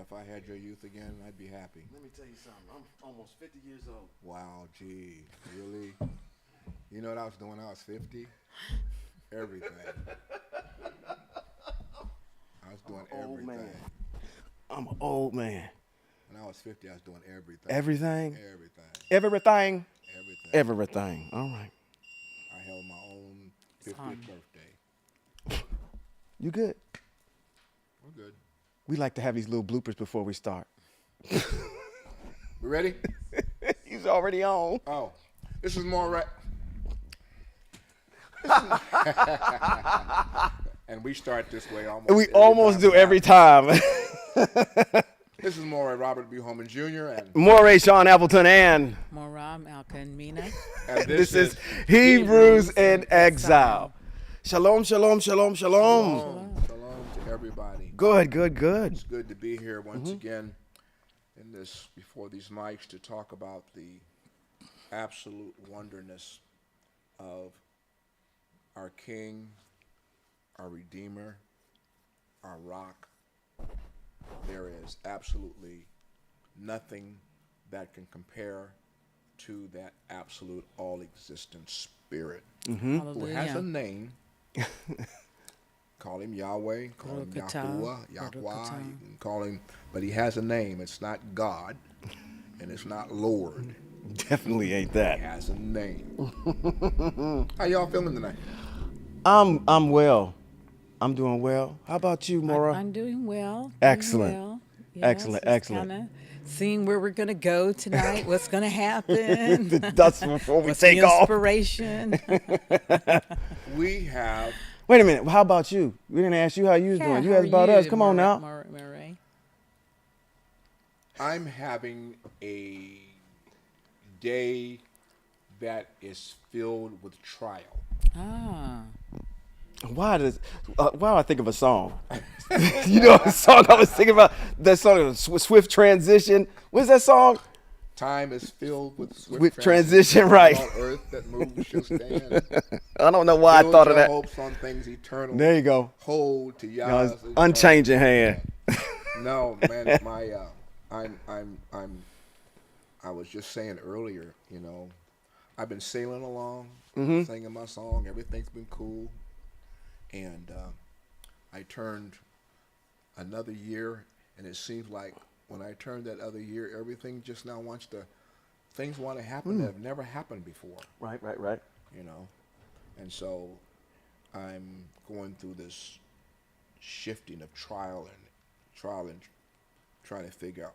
if I had your youth again, I'd be happy. Let me tell you something. I'm almost 50 years old. Wow, gee, really? You know what I was doing when I was 50? Everything. I was doing Old everything. man. I'm an old man. When I was 50, I was doing everything. Everything? Everything. Everything? Everything. Everything. All right. I held my own 50th birthday. You good? We're good. We like to have these little bloopers before we start. We ready? He's already on. Oh, this is more right. And we start this way almost. We almost do every time. This is Moray Robert B. Holman Jr. and Moray Sean Appleton and Moram Alkanmina. and this is Hebrews in Exile. Shalom, shalom, shalom, shalom. Shalom to everybody. Good, good, good. It's good to be here once again in this before these mics to talk about the absolute wonderness of our King, our Redeemer, our Rock. There is absolutely nothing that can compare to that absolute all-existent Spirit who has a name. Call him Yahweh, call him Yahuwah, Yahweh, you can call him, but he has a name. It's not God, and it's not Lord. Definitely ain't that. He has a name. How y'all feeling tonight? I'm well. I'm doing well. How about you, Maura? I'm doing well. Excellent. Doing well. Yes, Excellent, just excellent. Kinda seeing where we're going to go tonight, what's going to happen. That's before we what's take the off. inspiration. We have Wait a minute. How about you? We didn't ask you how you was doing. You asked about us. Come on now. Murray. I'm having a day that is filled with trial. Ah. Why do I think of a song? You know a song I was thinking about? That song, Swift Transition. What's that song? Time is filled with With transition, right. On earth that moves shall stand. I don't know why I thought of your that. hopes on things eternal. There you go. Hold to No, Yahweh's it's unchanging hand. No, man, I was just saying earlier, you know, I've been sailing along, singing my song. Everything's been cool, and I turned another year, and it seems like when I turned that other year, everything just now things want to happen that have never happened before. Right. You know, and so I'm going through this shifting of trial and trying to figure out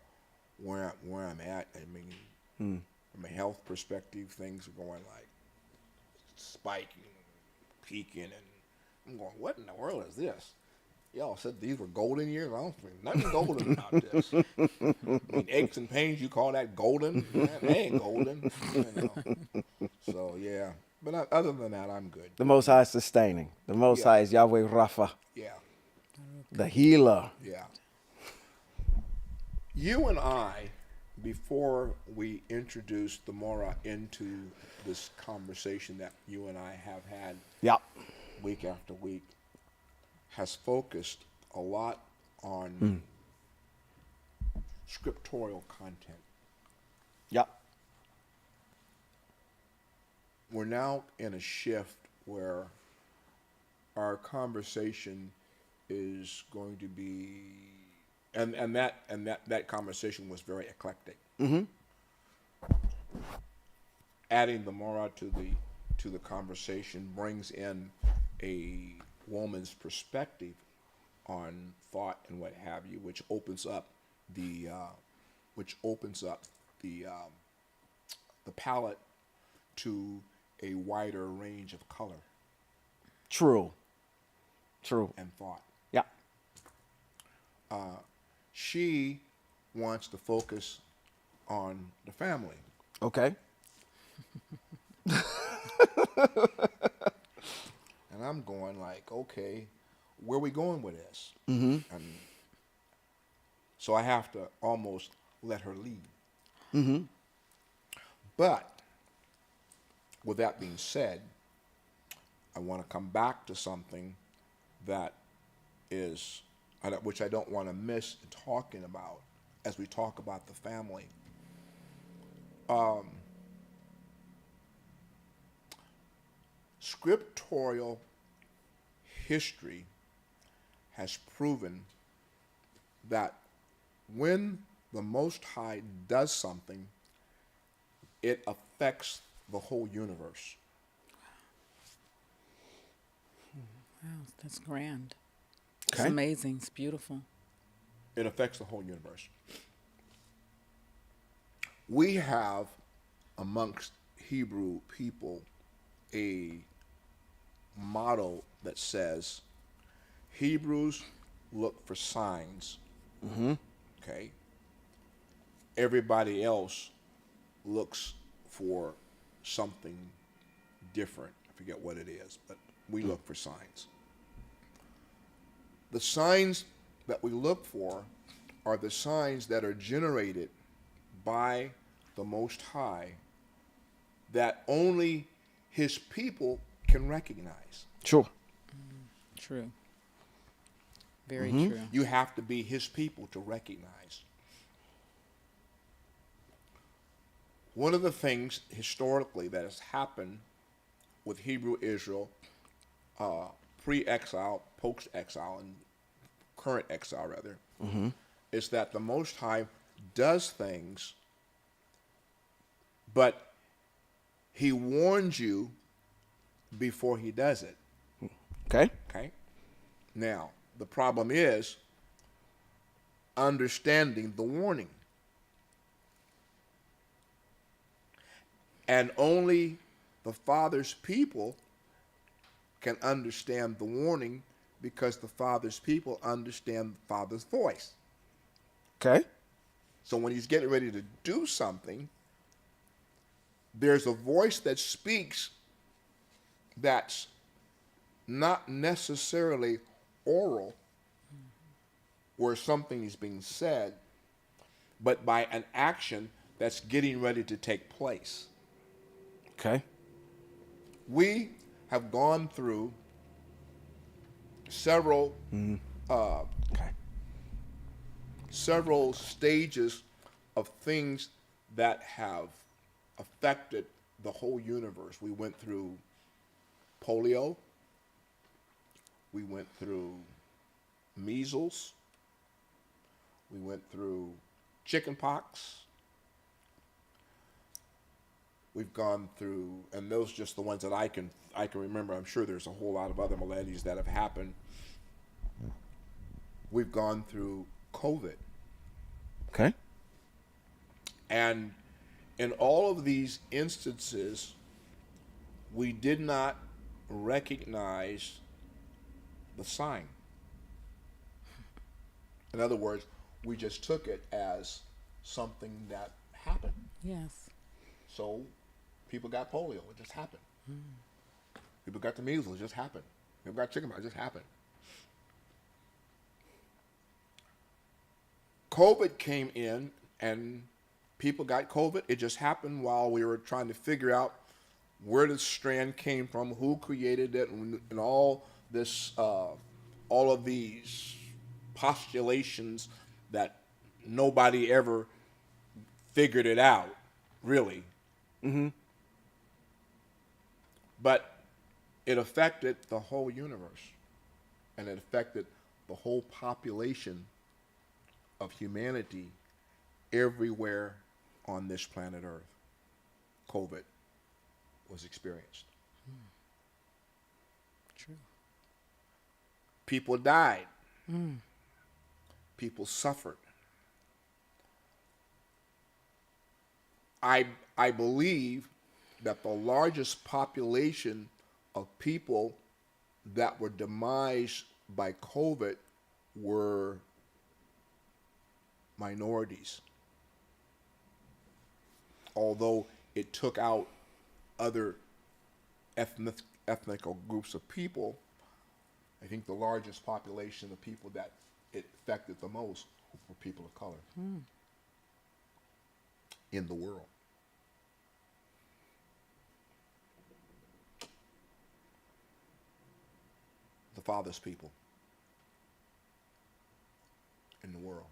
where I'm at. I mean, from a health perspective, things are going like spiking, peaking, and I'm going, what in the world is this? Y'all said these were golden years. I don't think nothing golden about this. I mean, aches and pains, you call that golden? That ain't golden. You know. So yeah, but other than that, I'm good. The Most High is sustaining. The Most High is Yahweh Rapha, Yeah, the healer. yeah. You and I, before we introduce the Mora into this conversation that you and I have had Yep. week after week, has focused a lot on scriptorial content. Yep. We're now in a shift where our conversation is going to be, and that conversation was very eclectic. Adding the Mora to the conversation brings in a woman's perspective on thought and what have you, which opens up the palette to a wider range of color True. and thought. Yeah. She wants to focus on the family. Okay. And I'm going like, okay, where are we going with this? And so I have to almost let her lead. But with that being said, I want to come back to something that is which I don't want to miss talking about as we talk about the family. Scriptural history has proven that when the Most High does something, it affects the whole universe. Wow, that's grand. Okay. It's amazing. It's beautiful. It affects the whole universe. We have amongst Hebrew people a motto that says, Hebrews look for signs. Okay? Everybody else looks for something different. I forget what it is, but we look for signs. The signs that we look for are the signs that are generated by the Most High that only his people can recognize. Sure. True. Very true. You have to be his people to recognize. One of the things historically that has happened with Hebrew Israel, pre-exile, post-exile, and current exile rather, is that the Most High does things, but he warns you before he does it. Okay. Okay? Now, the problem is understanding the warning. And only the Father's people can understand the warning because the Father's people understand the Father's voice. Okay. So when he's getting ready to do something, there's a voice that speaks that's not necessarily oral, where something is being said, but by an action that's getting ready to take place. Okay. We have gone through several Okay. several stages of things that have affected the whole universe. We went through polio. We went through measles. We went through chickenpox. We've gone through, and those are just the ones that I can remember. I'm sure there's a whole lot of other maladies that have happened. We've gone through COVID. Okay. And in all of these instances, we did not recognize the sign. In other words, we just took it as something that happened. Yes. So people got polio, it just happened. People got the measles, it just happened. People got chickenpox, it just happened. COVID came in and people got COVID. It just happened while we were trying to figure out where the strand came from, who created it, and all this, all of these postulations that nobody ever figured it out, really. But it affected the whole universe, and it affected the whole population of humanity everywhere on this planet Earth. COVID was experienced. True. People died. People suffered. I believe that the largest population of people that were demised by COVID were minorities. Although it took out other ethnic groups of people, I think the largest population of people that it affected the most were people of color in the world. The Father's people. in the world.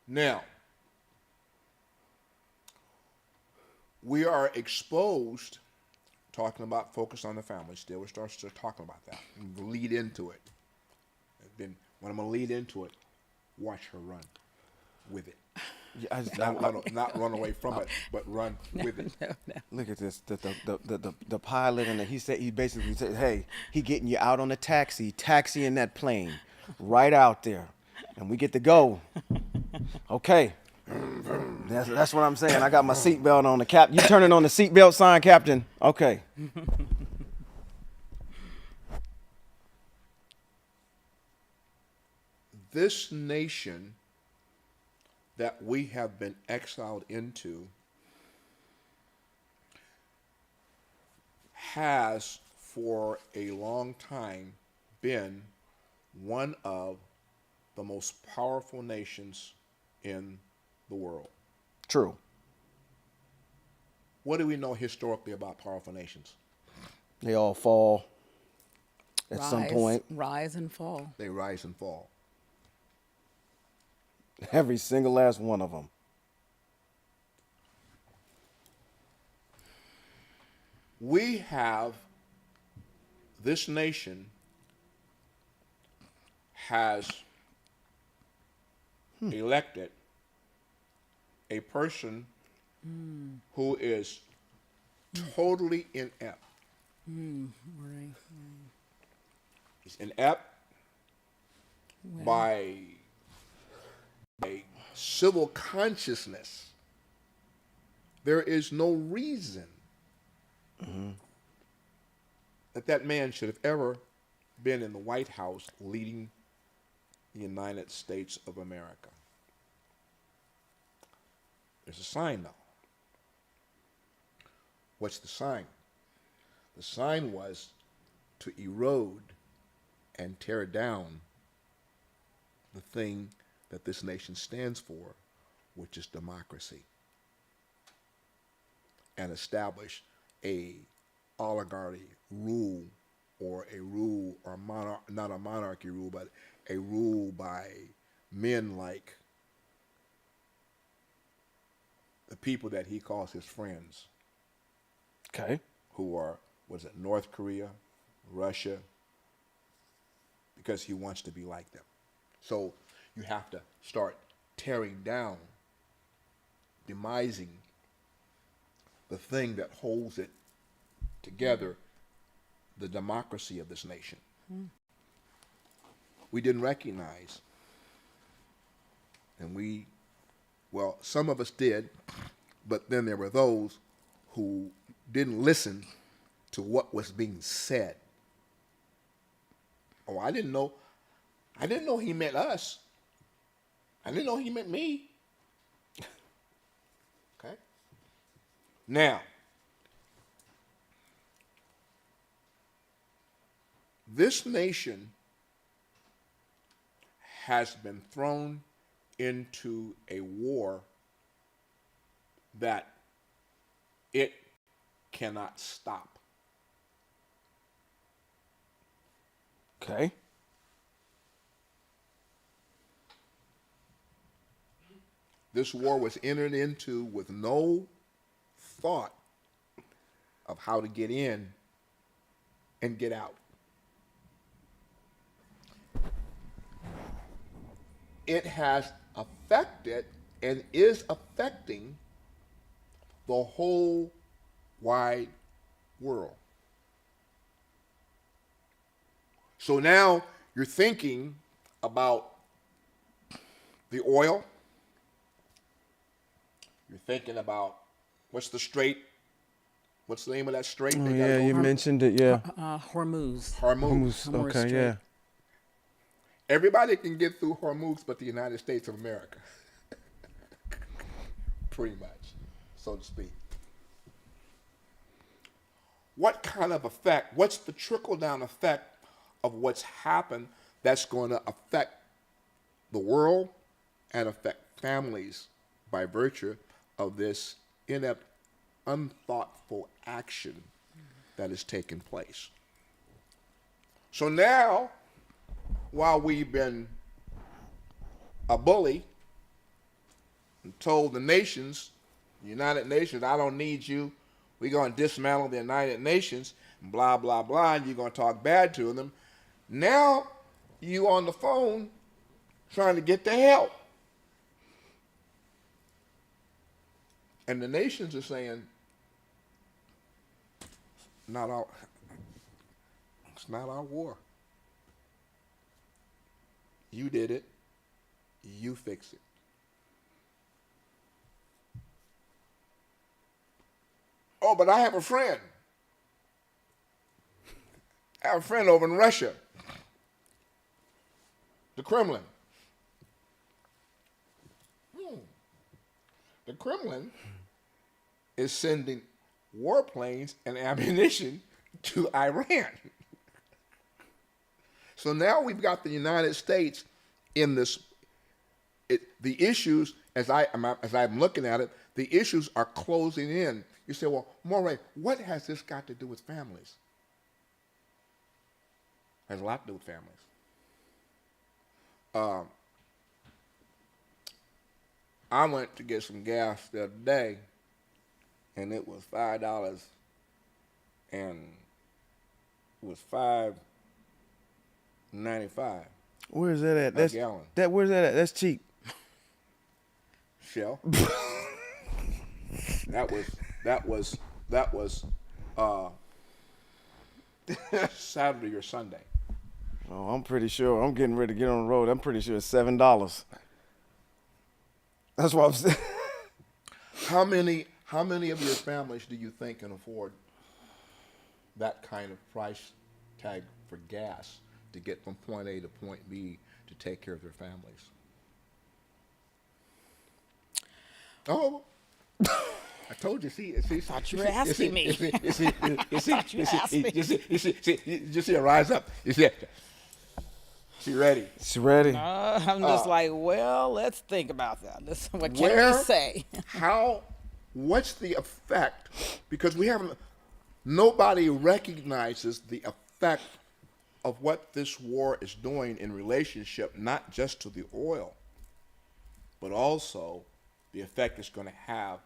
Now, we are exposed, talking about focus on the family still. We're still talking about that. And we'll lead into it. And then when I'm going to lead into it, watch her run with it. Yeah, Not run away from it, but run with it. No. Look at this. The pilot, and he basically said, "Hey, he getting you out on the taxiing that plane, right out there, and we get to go." Okay, that's what I'm saying. I got my seatbelt on. You turning on the seatbelt sign, Captain? Okay. This nation that we have been exiled into has for a long time been one of the most powerful nations in the world. True. What do we know historically about powerful nations? They all fall at some point. Rise and fall. They rise and fall. Every single last one of them. We have, this nation has elected a person who is totally inept. Right. He's inept by civil consciousness. There is no reason that man should have ever been in the White House leading the United States of America. There's a sign, though. What's the sign? The sign was to erode and tear down the thing that this nation stands for, which is democracy, and establish a oligarchy rule, or not a monarchy rule, but a rule by men like the people that he calls his friends. Okay. Who are, North Korea, Russia, because he wants to be like them. So you have to start tearing down, demising the thing that holds it together, the democracy of this nation. We didn't recognize, and some of us did, but then there were those who didn't listen to what was being said. Oh, I didn't know he meant us. I didn't know he meant me. Okay? Now, this nation has been thrown into a war that it cannot stop. Okay. This war was entered into with no thought of how to get in and get out. It has affected and is affecting the whole wide world. So now you're thinking about the oil. You're thinking about what's the name of that strait? Oh, yeah, you mentioned it, yeah. Hormuz. Hormuz. Okay, Strait. yeah. Everybody can get through Hormuz but the United States of America. Pretty much, so to speak. What kind of effect, what's the trickle-down effect of what's happened that's going to affect the world and affect families by virtue of this inept, unthoughtful action that is taking place? So now, while we've been a bully and told the nations, the United Nations, I don't need you. We're going to dismantle the United Nations, and blah, blah, blah, and you're going to talk bad to them. Now you on the phone trying to get the help. And the nations are saying, it's not our war. You did it. You fix it. Oh, but I have a friend. I have a friend over in Russia. The Kremlin. The Kremlin is sending warplanes and ammunition to Iran. So now we've got the United States in this. The issues, as I'm looking at it, the issues are closing in. You say, well, Moray, what has this got to do with families? It has a lot to do with families. I went to get some gas the other day, and it was $5, and it was $5.95. Where's that at? A gallon. Where's that at? That's cheap. Shell. that was Saturday or Sunday. Oh, I'm pretty sure. I'm getting ready to get on the road. I'm pretty sure it's $7. That's what I'm saying. How many of your families do you think can afford that kind of price tag for gas to get from point A to point B to take care of their families? Oh, I told you. See. Thought you were asking me. You see her rise up. You see it. She ready. She's ready. I'm just like, well, let's think about that. Listen, what can we say? What's the effect? Because nobody recognizes the effect of what this war is doing in relationship, not just to the oil, but also the effect it's going to have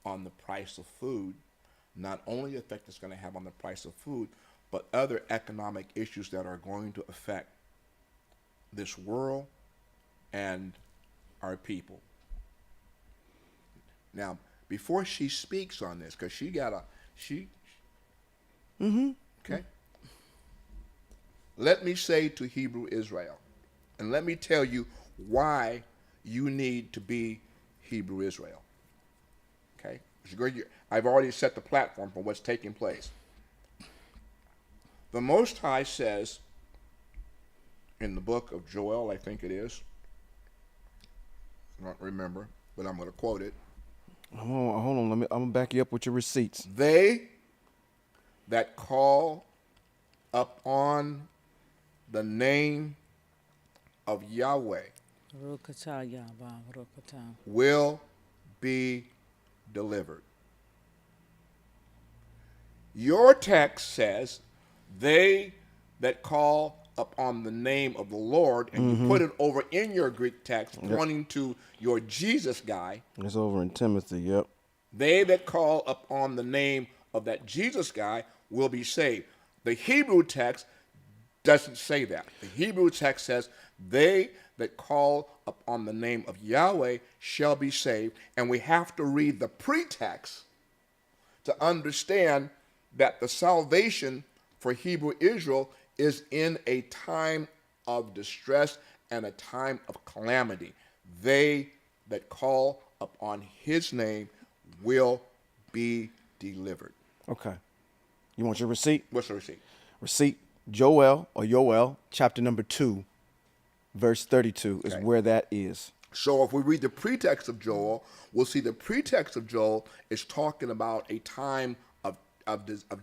on the price of food. Not only the effect it's going to have on the price of food, but other economic issues that are going to affect this world and our people. Now, before she speaks on this, because okay. Let me say to Hebrew Israel, and let me tell you why you need to be Hebrew Israel. Okay? I've already set the platform for what's taking place. The Most High says in the book of Joel, I think it is, I don't remember, but I'm going to quote it. Hold on. I'm going to back you up with your receipts. They that call upon the name of Yahweh will be delivered. Your text says, they that call upon the name of the Lord, and you put it over in your Greek text, pointing to your Jesus guy. It's over in Timothy, yep. They that call upon the name of that Jesus guy will be saved. The Hebrew text doesn't say that. The Hebrew text says, they that call upon the name of Yahweh shall be saved. And we have to read the pretext to understand that the salvation for Hebrew Israel is in a time of distress and a time of calamity. They that call upon his name will be delivered. Okay. You want your receipt? What's the receipt? Receipt, Joel, chapter number 2, verse 32 is where that is. So if we read the pretext of Joel, we'll see the pretext of Joel is talking about a time of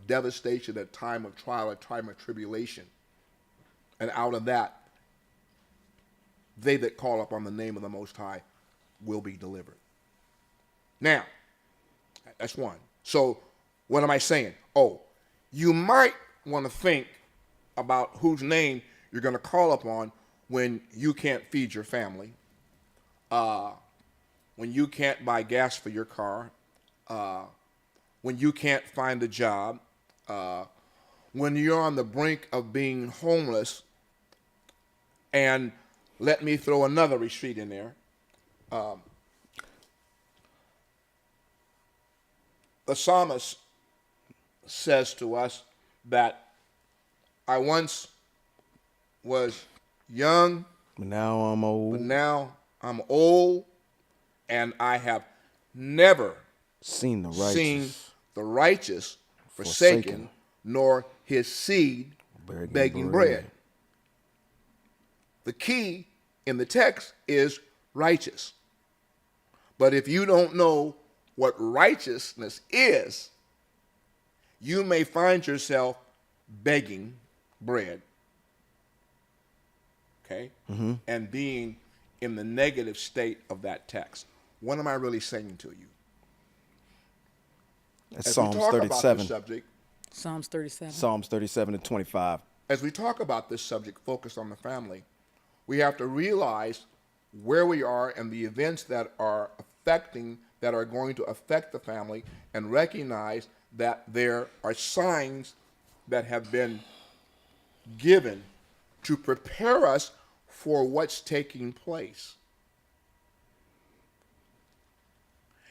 devastation, a time of trial, a time of tribulation. And out of that, they that call upon the name of the Most High will be delivered. Now, that's one. So what am I saying? Oh, you might want to think about whose name you're going to call upon when you can't feed your family, when you can't buy gas for your car, when you can't find a job, when you're on the brink of being homeless, and let me throw another retreat in there. The psalmist says to us that I once was young, But now I'm old. but now I'm old, and I have never Seen the righteous. seen the righteous Forsaken. forsaken, nor his seed begging bread. bread. The key in the text is righteous. But if you don't know what righteousness is, you may find yourself begging bread. Okay? And being in the negative state of that text. What am I really saying to you? That's As Psalms we talk 37. about this subject, Psalms 37. Psalms 37 and 25. as we talk about this subject focused on the family, we have to realize where we are and the events that are going to affect the family, and recognize that there are signs that have been given to prepare us for what's taking place.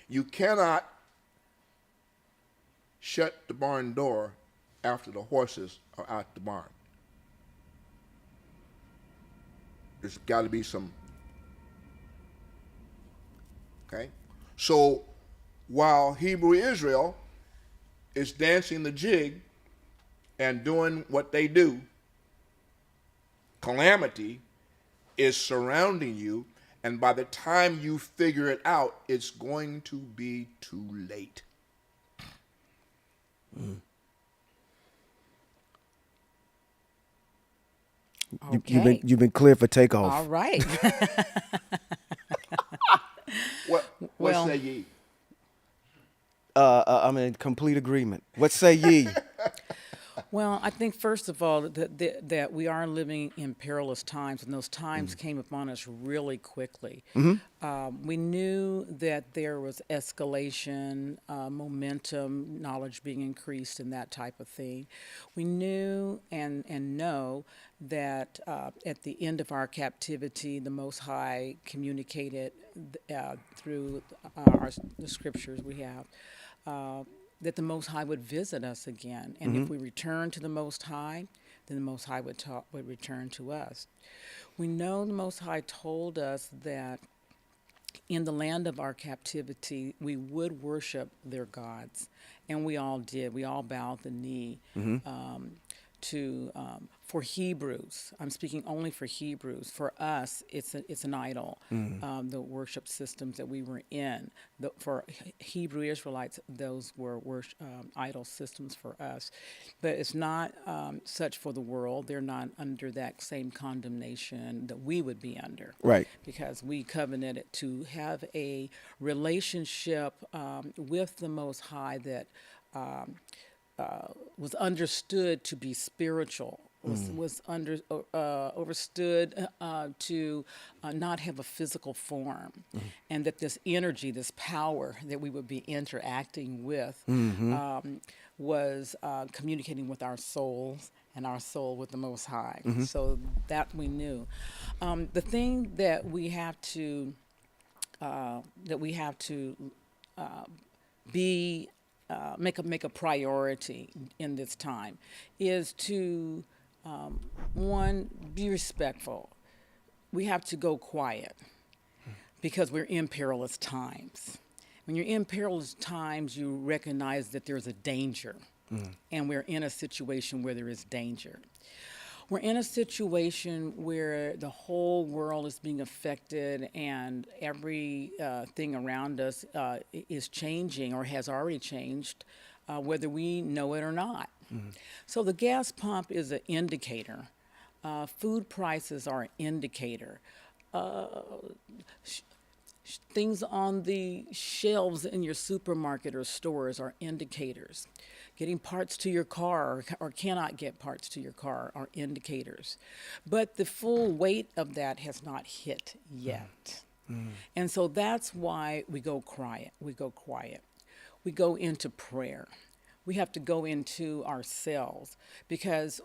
You cannot shut the barn door after the horses are out the barn. There's got to be some. Okay? So while Hebrew Israel is dancing the jig and doing what they do, calamity is surrounding you, and by the time you figure it out, it's going to be too late. Okay. You've been clear for takeoff. All right. What Well- say ye? I'm in complete agreement. What say ye? Well, I think first of all that we are living in perilous times, and those times came upon us really quickly. We knew that there was escalation, momentum, knowledge being increased, and that type of thing. We knew and know that at the end of our captivity, the Most High communicated through the scriptures we have. That the Most High would visit us again. And if we return to the Most High, then the Most High would return to us. We know the Most High told us that in the land of our captivity, we would worship their gods. And we all did. We all bowed the knee for Hebrews. I'm speaking only for Hebrews. For us, it's an idol. The worship systems that we were in. For Hebrew Israelites, those were idol systems for us. But it's not such for the world. They're not under that same condemnation that we would be under. Right. Because we covenanted to have a relationship with the Most High that was understood to be spiritual, was understood to not have a physical form, and that this energy, this power that we would be interacting with was communicating with our souls and our soul with the Most High. So that we knew. The thing that we have to make a priority in this time is to one, be respectful. We have to go quiet because we're in perilous times. When you're in perilous times, you recognize that there's a danger, and we're in a situation where there is danger. We're in a situation where the whole world is being affected, and every thing around us is changing or has already changed, whether we know it or not. So the gas pump is an indicator. Food prices are an indicator. Things on the shelves in your supermarket or stores are indicators. Getting parts to your car or cannot get parts to your car are indicators. But the full weight of that has not hit yet. And so that's why we go quiet. We go quiet. We go into prayer. We have to go into ourselves because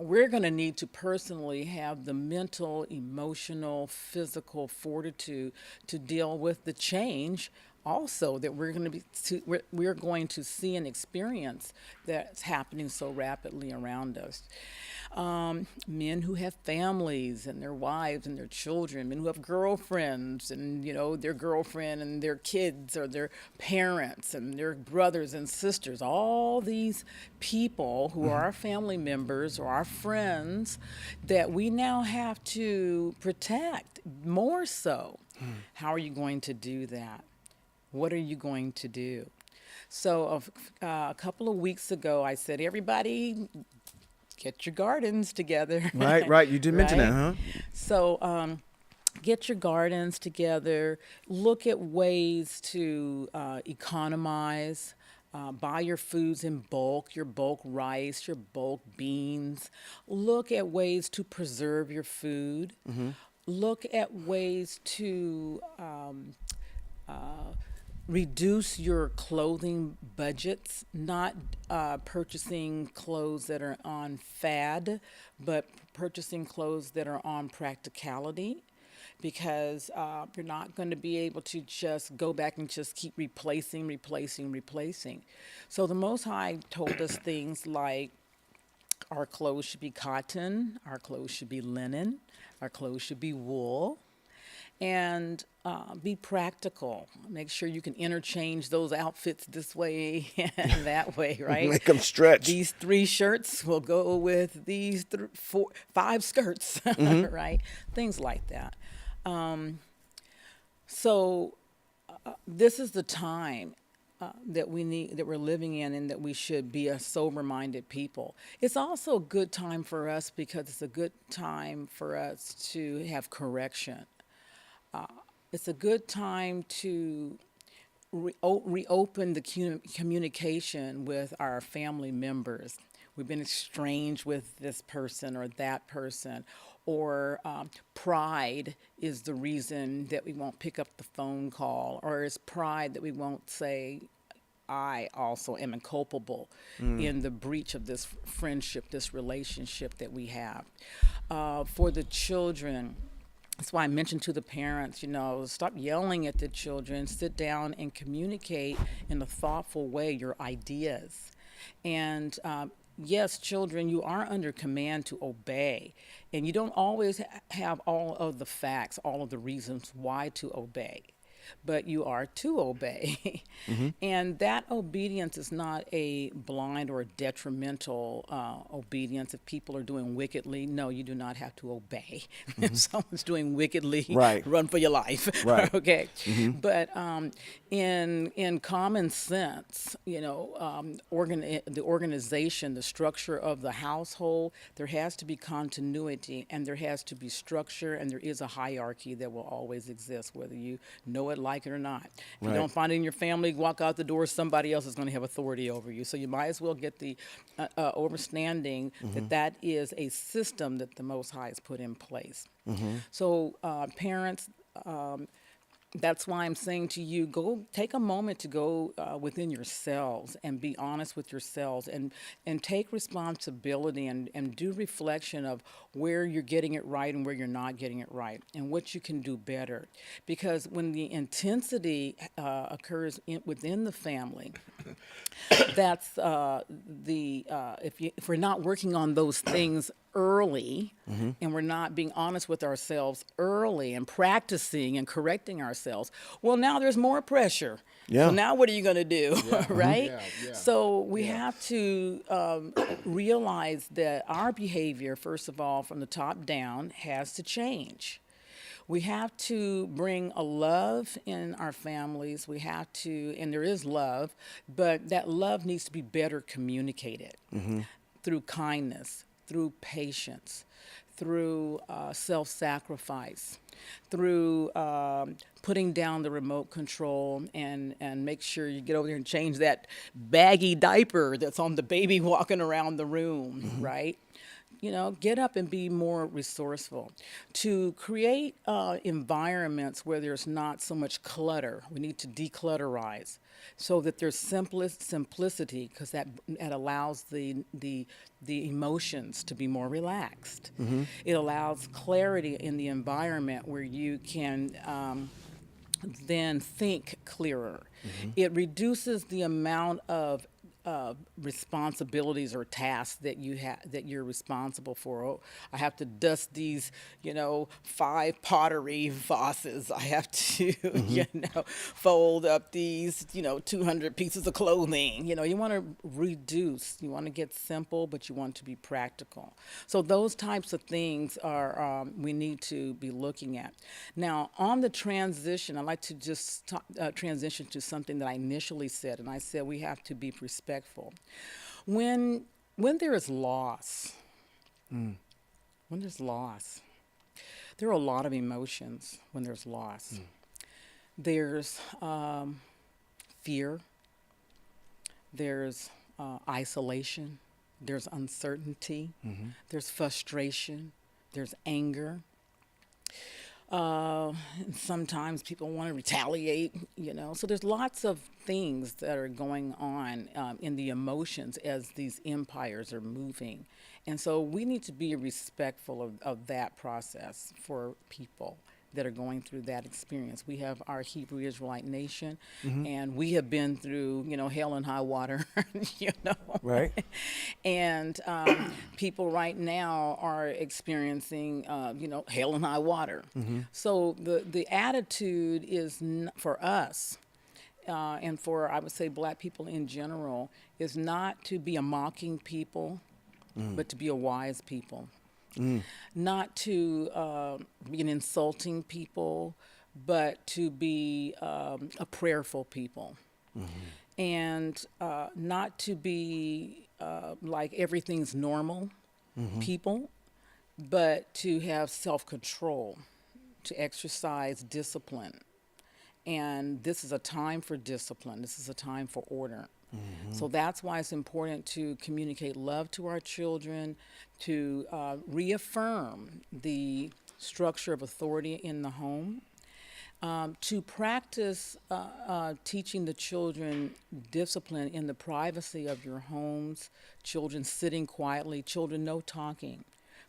we're going to need to personally have the mental, emotional, physical fortitude to deal with the change also that we're going to see and experience that's happening so rapidly around us. Men who have families and their wives and their children, men who have girlfriends and, you know, their girlfriend and their kids or their parents and their brothers and sisters, all these people who are our family members or our friends that we now have to protect more so. How are you going to do that? What are you going to do? So a couple of weeks ago, I said, everybody, get your gardens together. Right. You did mention that, huh? So get your gardens together. Look at ways to economize. Buy your foods in bulk, your bulk rice, your bulk beans. Look at ways to preserve your food. Look at ways to reduce your clothing budgets, not purchasing clothes that are on fad, but purchasing clothes that are on practicality, because you're not going to be able to just go back and just keep replacing. So the Most High told us things like our clothes should be cotton, our clothes should be linen, our clothes should be wool, and be practical. Make sure you can interchange those outfits this way and that way, right? Make them stretch. These 3 shirts will go with these 5 skirts, right? Things like that. So this is the time that we're living in, and that we should be a sober-minded people. It's also a good time for us because it's a good time for us to have correction. It's a good time to reopen the communication with our family members. We've been estranged with this person or that person, or pride is the reason that we won't pick up the phone call, or it's pride that we won't say, I also am culpable in the breach of this friendship, this relationship that we have. For the children, that's why I mentioned to the parents, you know, stop yelling at the children, sit down and communicate in a thoughtful way your ideas. And yes, children, you are under command to obey, and you don't always have all of the facts, all of the reasons why to obey, but you are to obey. And that obedience is not a blind or detrimental obedience. If people are doing wickedly, no, you do not have to obey. If someone's doing wickedly, run for your life. Okay. But in common sense, you know, the organization, the structure of the household, there has to be continuity, and there has to be structure, and there is a hierarchy that will always exist, whether you know it, like it, or not. If you don't find it in your family, walk out the door, somebody else is going to have authority over you. So you might as well get the understanding that is a system that the Most High has put in place. So parents, that's why I'm saying to you, go take a moment to go within yourselves and be honest with yourselves, and take responsibility and do reflection of where you're getting it right and where you're not getting it right, and what you can do better. Because when the intensity occurs within the family, that's if we're not working on those things early, and we're not being honest with ourselves early and practicing and correcting ourselves, well, now there's more pressure. So now what are you going to do, right? So we have to realize that our behavior, first of all, from the top down, has to change. We have to bring a love in our families. We have to, and there is love, but that love needs to be better communicated through kindness, through patience, through self-sacrifice, through putting down the remote control, and make sure you get over there and change that baggy diaper that's on the baby walking around the room, right? get up and be more resourceful. To create environments where there's not so much clutter, we need to declutterize so that there's simplicity, because that allows the emotions to be more relaxed. It allows clarity in the environment where you can then think clearer. It reduces the amount of responsibilities or tasks that you're responsible for. Oh, I have to dust these, 5 pottery vases. I have to, fold up these, 200 pieces of clothing. You want to reduce. You want to get simple, but you want to be practical. So those types of things are we need to be looking at. Now, on the transition, I'd like to just transition to something that I initially said, and I said we have to be respectful. When there is loss, when there's loss, there are a lot of emotions when there's loss. There's fear, there's isolation, there's uncertainty, there's frustration, there's anger. And sometimes people want to retaliate, So there's lots of things that are going on in the emotions as these empires are moving. And so we need to be respectful of that process for people that are going through that experience. We have our Hebrew Israelite nation, and we have been through, hell and high water, Right. And people right now are experiencing, hell and high water. So the attitude is for us, and for, I would say, black people in general, is not to be a mocking people, but to be a wise people. Not to be an insulting people, but to be a prayerful people. And not to be like everything's normal people, but to have self-control, to exercise discipline. And this is a time for discipline. This is a time for order. So that's why it's important to communicate love to our children, to reaffirm the structure of authority in the home, to practice teaching the children discipline in the privacy of your homes, children sitting quietly, children no talking.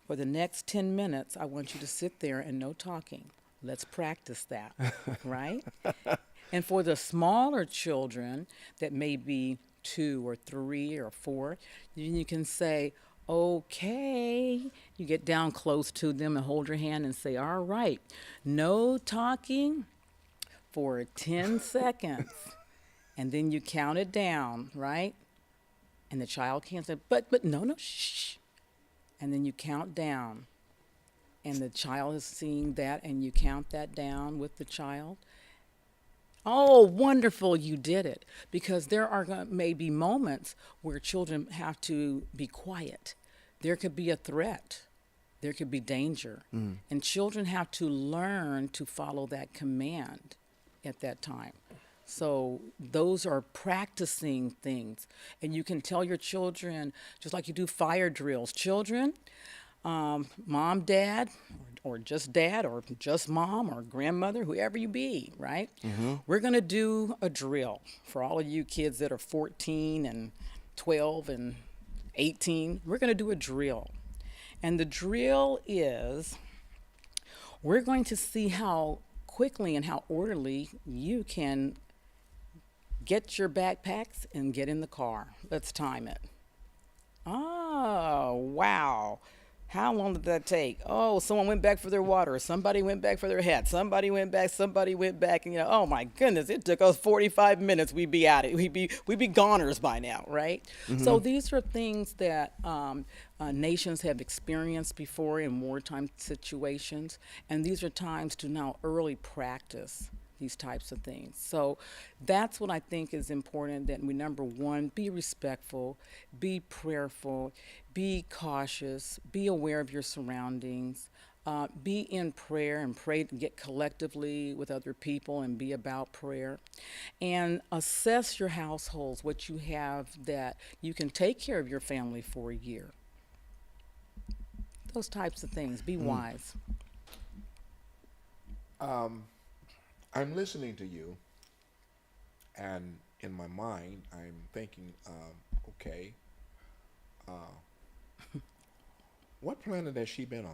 For the next 10 minutes, I want you to sit there and no talking. Let's practice that, right? And for the smaller children that may be 2 or 3 or 4, you can say, okay. You get down close to them and hold your hand and say, all right, no talking for 10 seconds. And then you count it down, right? And the child can't say, but no, shh. And then you count down. And the child is seeing that, and you count that down with the child. Oh, wonderful, you did it. Because there are maybe moments where children have to be quiet. There could be a threat. There could be danger. And children have to learn to follow that command at that time. So those are practicing things. And you can tell your children, just like you do fire drills, children, mom, dad, or just mom or grandmother, whoever you be, right? We're going to do a drill for all of you kids that are 14 and 12 and 18. We're going to do a drill. And the drill is we're going to see how quickly and how orderly you can get your backpacks and get in the car. Let's time it. Oh, wow. How long did that take? Oh, someone went back for their water. Somebody went back for their hat. Somebody went back. And, oh, my goodness, it took us 45 minutes. We'd be at it. We'd be goners by now, right? So these are things that nations have experienced before in wartime situations. And these are times to now early practice these types of things. So that's what I think is important, that we, number one, be respectful, be prayerful, be cautious, be aware of your surroundings, be in prayer and pray, get collectively with other people and be about prayer, and assess your households, what you have that you can take care of your family for a year. Those types of things. Be wise. I'm listening to you, and in my mind, I'm thinking, okay, what planet has she been on?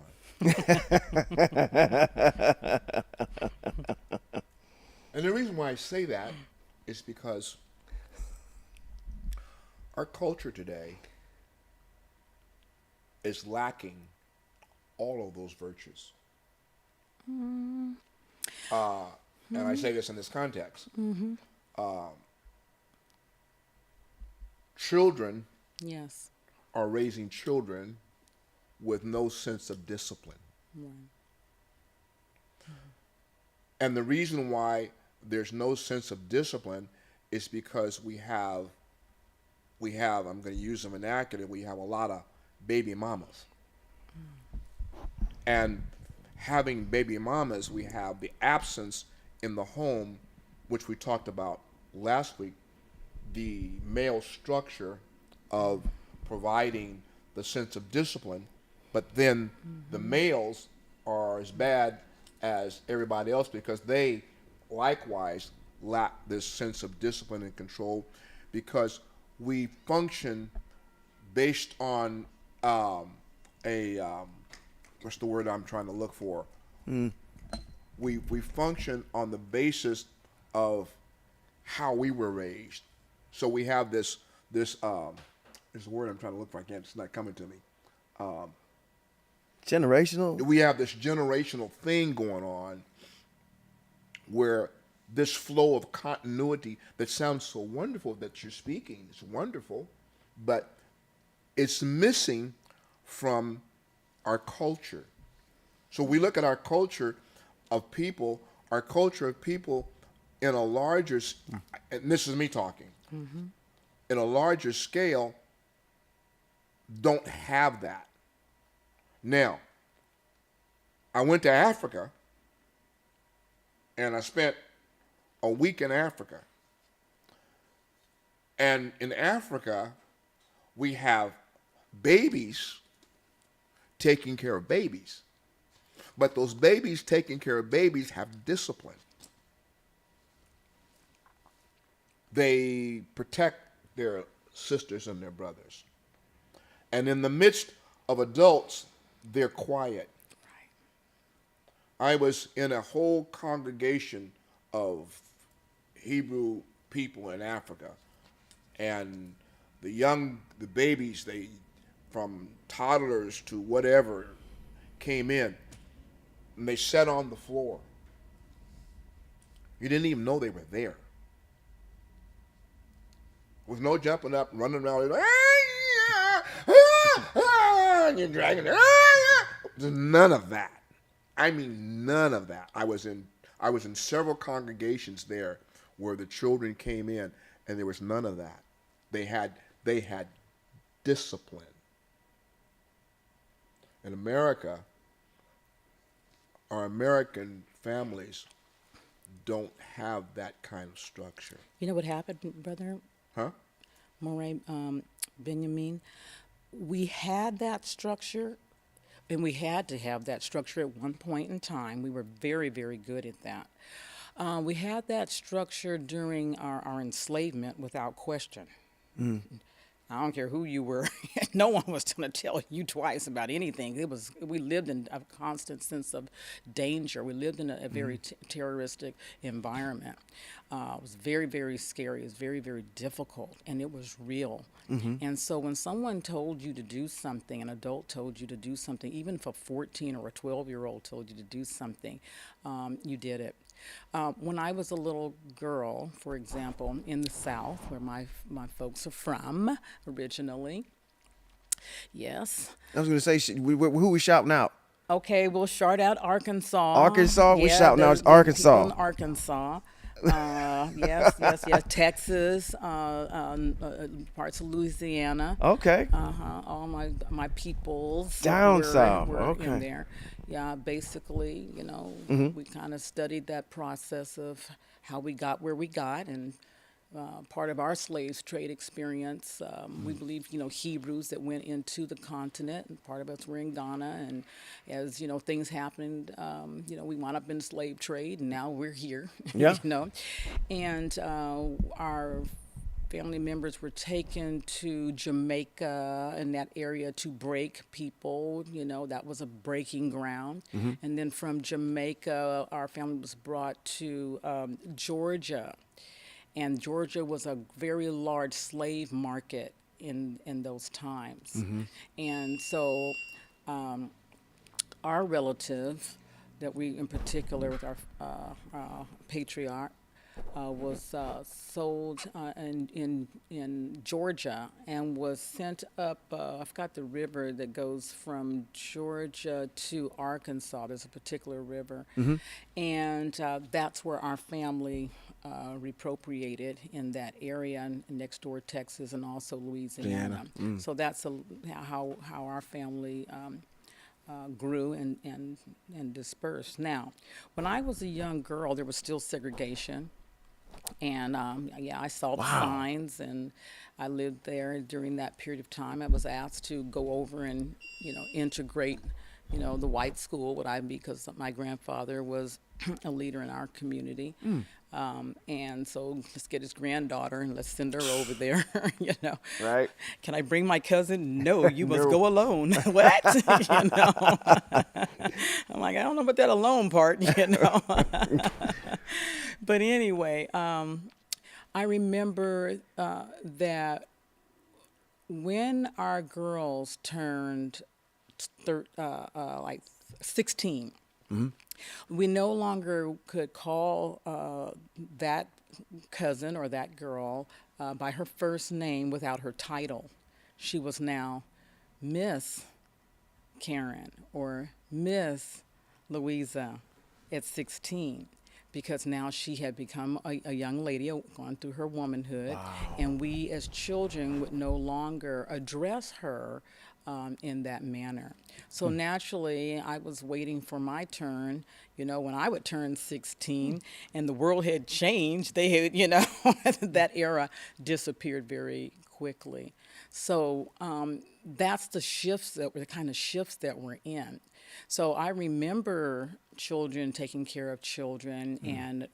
And the reason why I say that is because our culture today is lacking all of those virtues. And I say this in this context. Children Yes. are raising children with no sense of discipline. Right. And the reason why there's no sense of discipline is because we have, I'm going to use the vernacular, we have a lot of baby mamas. And having baby mamas, we have the absence in the home, which we talked about last week, the male structure of providing the sense of discipline, but then the males are as bad as everybody else because they likewise lack this sense of discipline and control, because we function based on what's the word I'm trying to look for? We function on the basis of how we were raised. So we have this there's a word I'm trying to look for. It's not coming to me. Generational? We have this generational thing going on where this flow of continuity that sounds so wonderful that you're speaking, it's wonderful, but it's missing from our culture. So we look at our culture of people in a larger, and this is me talking, in a larger scale, don't have that. Now, I went to Africa, and I spent a week in Africa. And in Africa, we have babies taking care of babies. But those babies taking care of babies have discipline. They protect their sisters and their brothers. And in the midst of adults, they're quiet. I was in a whole congregation of Hebrew people in Africa, and the babies, they, from toddlers to whatever, came in, and they sat on the floor. You didn't even know they were there. With no jumping up, running around, like, and you're dragging it. There's none of that. I mean, none of that. I was in several congregations there where the children came in, and there was none of that. They had discipline. In America, our American families don't have that kind of structure. You know what happened, Brother Huh? Moray, Benjamin? We had that structure, and we had to have that structure at one point in time. We were very, very good at that. We had that structure during our enslavement without question. I don't care who you were. No one was going to tell you twice about anything. We lived in a constant sense of danger. We lived in a very terroristic environment. It was very, very scary. It was very, very difficult, and it was real. And so when someone told you to do something, an adult told you to do something, even if a 14 or a 12-year-old told you to do something, you did it. When I was a little girl, for example, in the South, where my folks are from originally, yes. I was going to say, who we shouting out? Okay, we'll shout out Arkansas. Arkansas? We shouting out Arkansas. People in Arkansas. Yes. Texas, parts of Louisiana. Okay. All my peoples Down were south. in Okay. there. Yeah, basically, we kind of studied that process of how we got where we got, and part of our slave trade experience. We believe, Hebrews that went into the continent, and part of us were in Ghana. And as things happened, we wound up in the slave trade, and now we're here. Yeah. And our family members were taken to Jamaica and that area to break people. That was a breaking ground. And then from Jamaica, our family was brought to Georgia. And Georgia was a very large slave market in those times. And so our relative that we, in particular, with our patriarch, was sold in Georgia and was sent up, I forgot the river that goes from Georgia to Arkansas. There's a particular river. And that's where our family repatriated in that area, and next door Texas and also Louisiana. So that's how our family grew and dispersed. Now, when I was a young girl, there was still segregation. And I saw the signs, and I lived there during that period of time. I was asked to go over and, integrate, the white school, because my grandfather was a leader in our community. And so let's get his granddaughter and let's send her over there, Right. Can I bring my cousin? No, you must go alone. What? I'm like, I don't know about that alone part, But anyway, I remember that when our girls turned like 16, we no longer could call that cousin or that girl by her first name without her title. She was now Miss Karen or Miss Louisa at 16. Because now she had become a young lady, gone through her womanhood, and we as children would no longer address her in that manner. So naturally, I was waiting for my turn, when I would turn 16, and the world had changed. They had, that era disappeared very quickly. So that's the kind of shifts that we're in. So I remember children taking care of children, and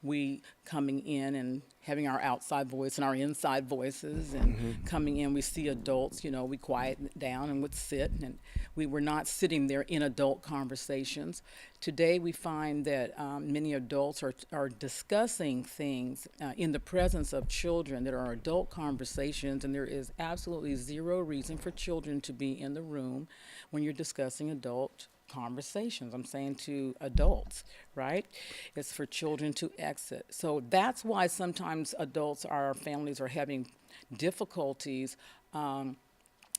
we coming in and having our outside voice and our inside voices, and coming in, we see adults, we quiet down and would sit, and we were not sitting there in adult conversations. Today we find that many adults are discussing things in the presence of children that are adult conversations, and there is absolutely zero reason for children to be in the room when you're discussing adult conversations. I'm saying to adults, right? It's for children to exit. So that's why sometimes our families are having difficulties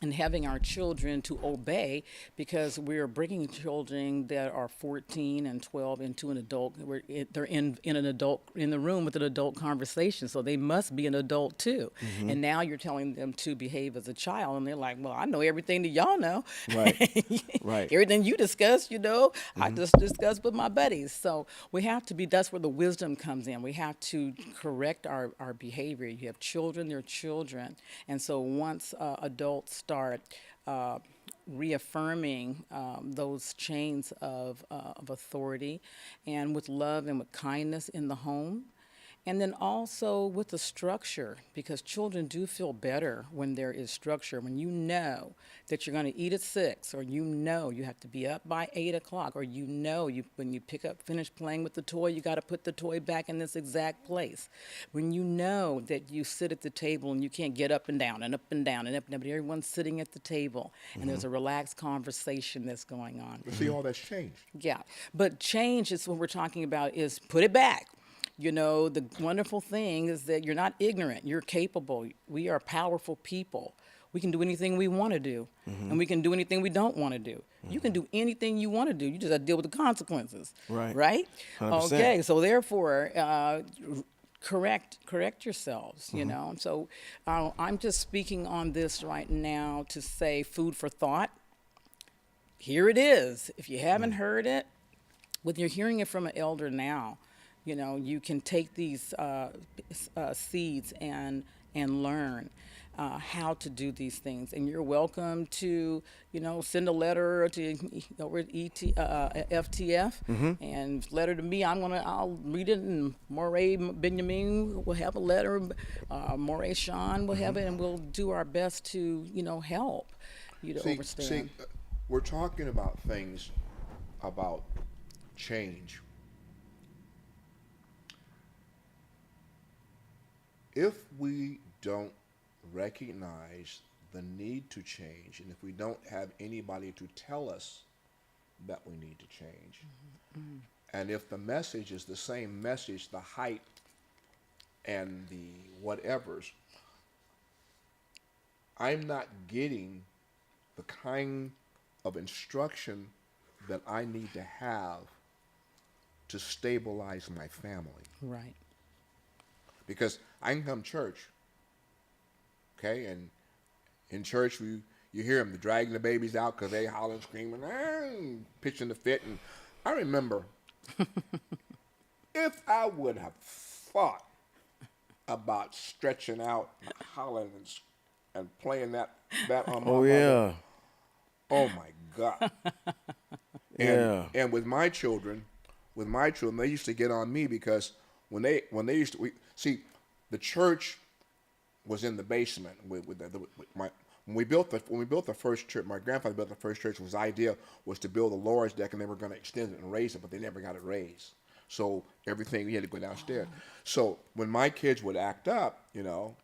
and having our children to obey, because we're bringing children that are 14 and 12 into an adult. They're in the room with an adult conversation, so they must be an adult too. And now you're telling them to behave as a child, and they're like, "Well, I know everything that y'all know. Right. Everything you discuss, I just discuss with my buddies." So we have to be. That's where the wisdom comes in. We have to correct our behavior. You have children; they're children, and so once adults start reaffirming those chains of authority, and with love and with kindness in the home, and then also with the structure, because children do feel better when there is structure. When you know that you're going to eat at 6, or you have to be up by 8 o'clock, or when you finish playing with the toy, you got to put the toy back in this exact place. When you know that you sit at the table and you can't get up and down and up and down and up and down, but everyone's sitting at the table and there's a relaxed conversation that's going on. See, all that's changed. Yeah, but change is what we're talking about, is put it back. The wonderful thing is that you're not ignorant. You're capable. We are powerful people. We can do anything we want to do, and we can do anything we don't want to do. You can do anything you want to do. You just have to deal with the consequences. Right? 100%. Okay, so therefore, correct yourselves, So I'm just speaking on this right now to say food for thought. Here it is. If you haven't heard it, when you're hearing it from an elder now, You know, you can take these seeds and learn how to do these things. And you're welcome to, you know, send a letter to over at FTF and letter to me. I'll read it, and Moray Benjamin will have a letter. Moray Sean will have it, and we'll do our best to, you know, help you to See, understand. we're talking about things about change. If we don't recognize the need to change, and if we don't have anybody to tell us that we need to change, and if the message is the same message, the hype and the whatevers, I'm not getting the kind of instruction that I need to have to stabilize my family. Right. Because I can come church, okay, and in church you hear them dragging the babies out because they hollering, screaming, pitching the fit. And I remember if I would have thought about stretching out, hollering, and playing that on my Oh mother, yeah. oh my God. Yeah. And with my children, they used to get on me because when they used to see the church was in the basement with when we built the first church. My grandfather built the first church. His idea was to build a Lord's deck, and they were going to extend it and raise it, but they never got it raised. So everything, we had to go downstairs. So when my kids would act up, you know,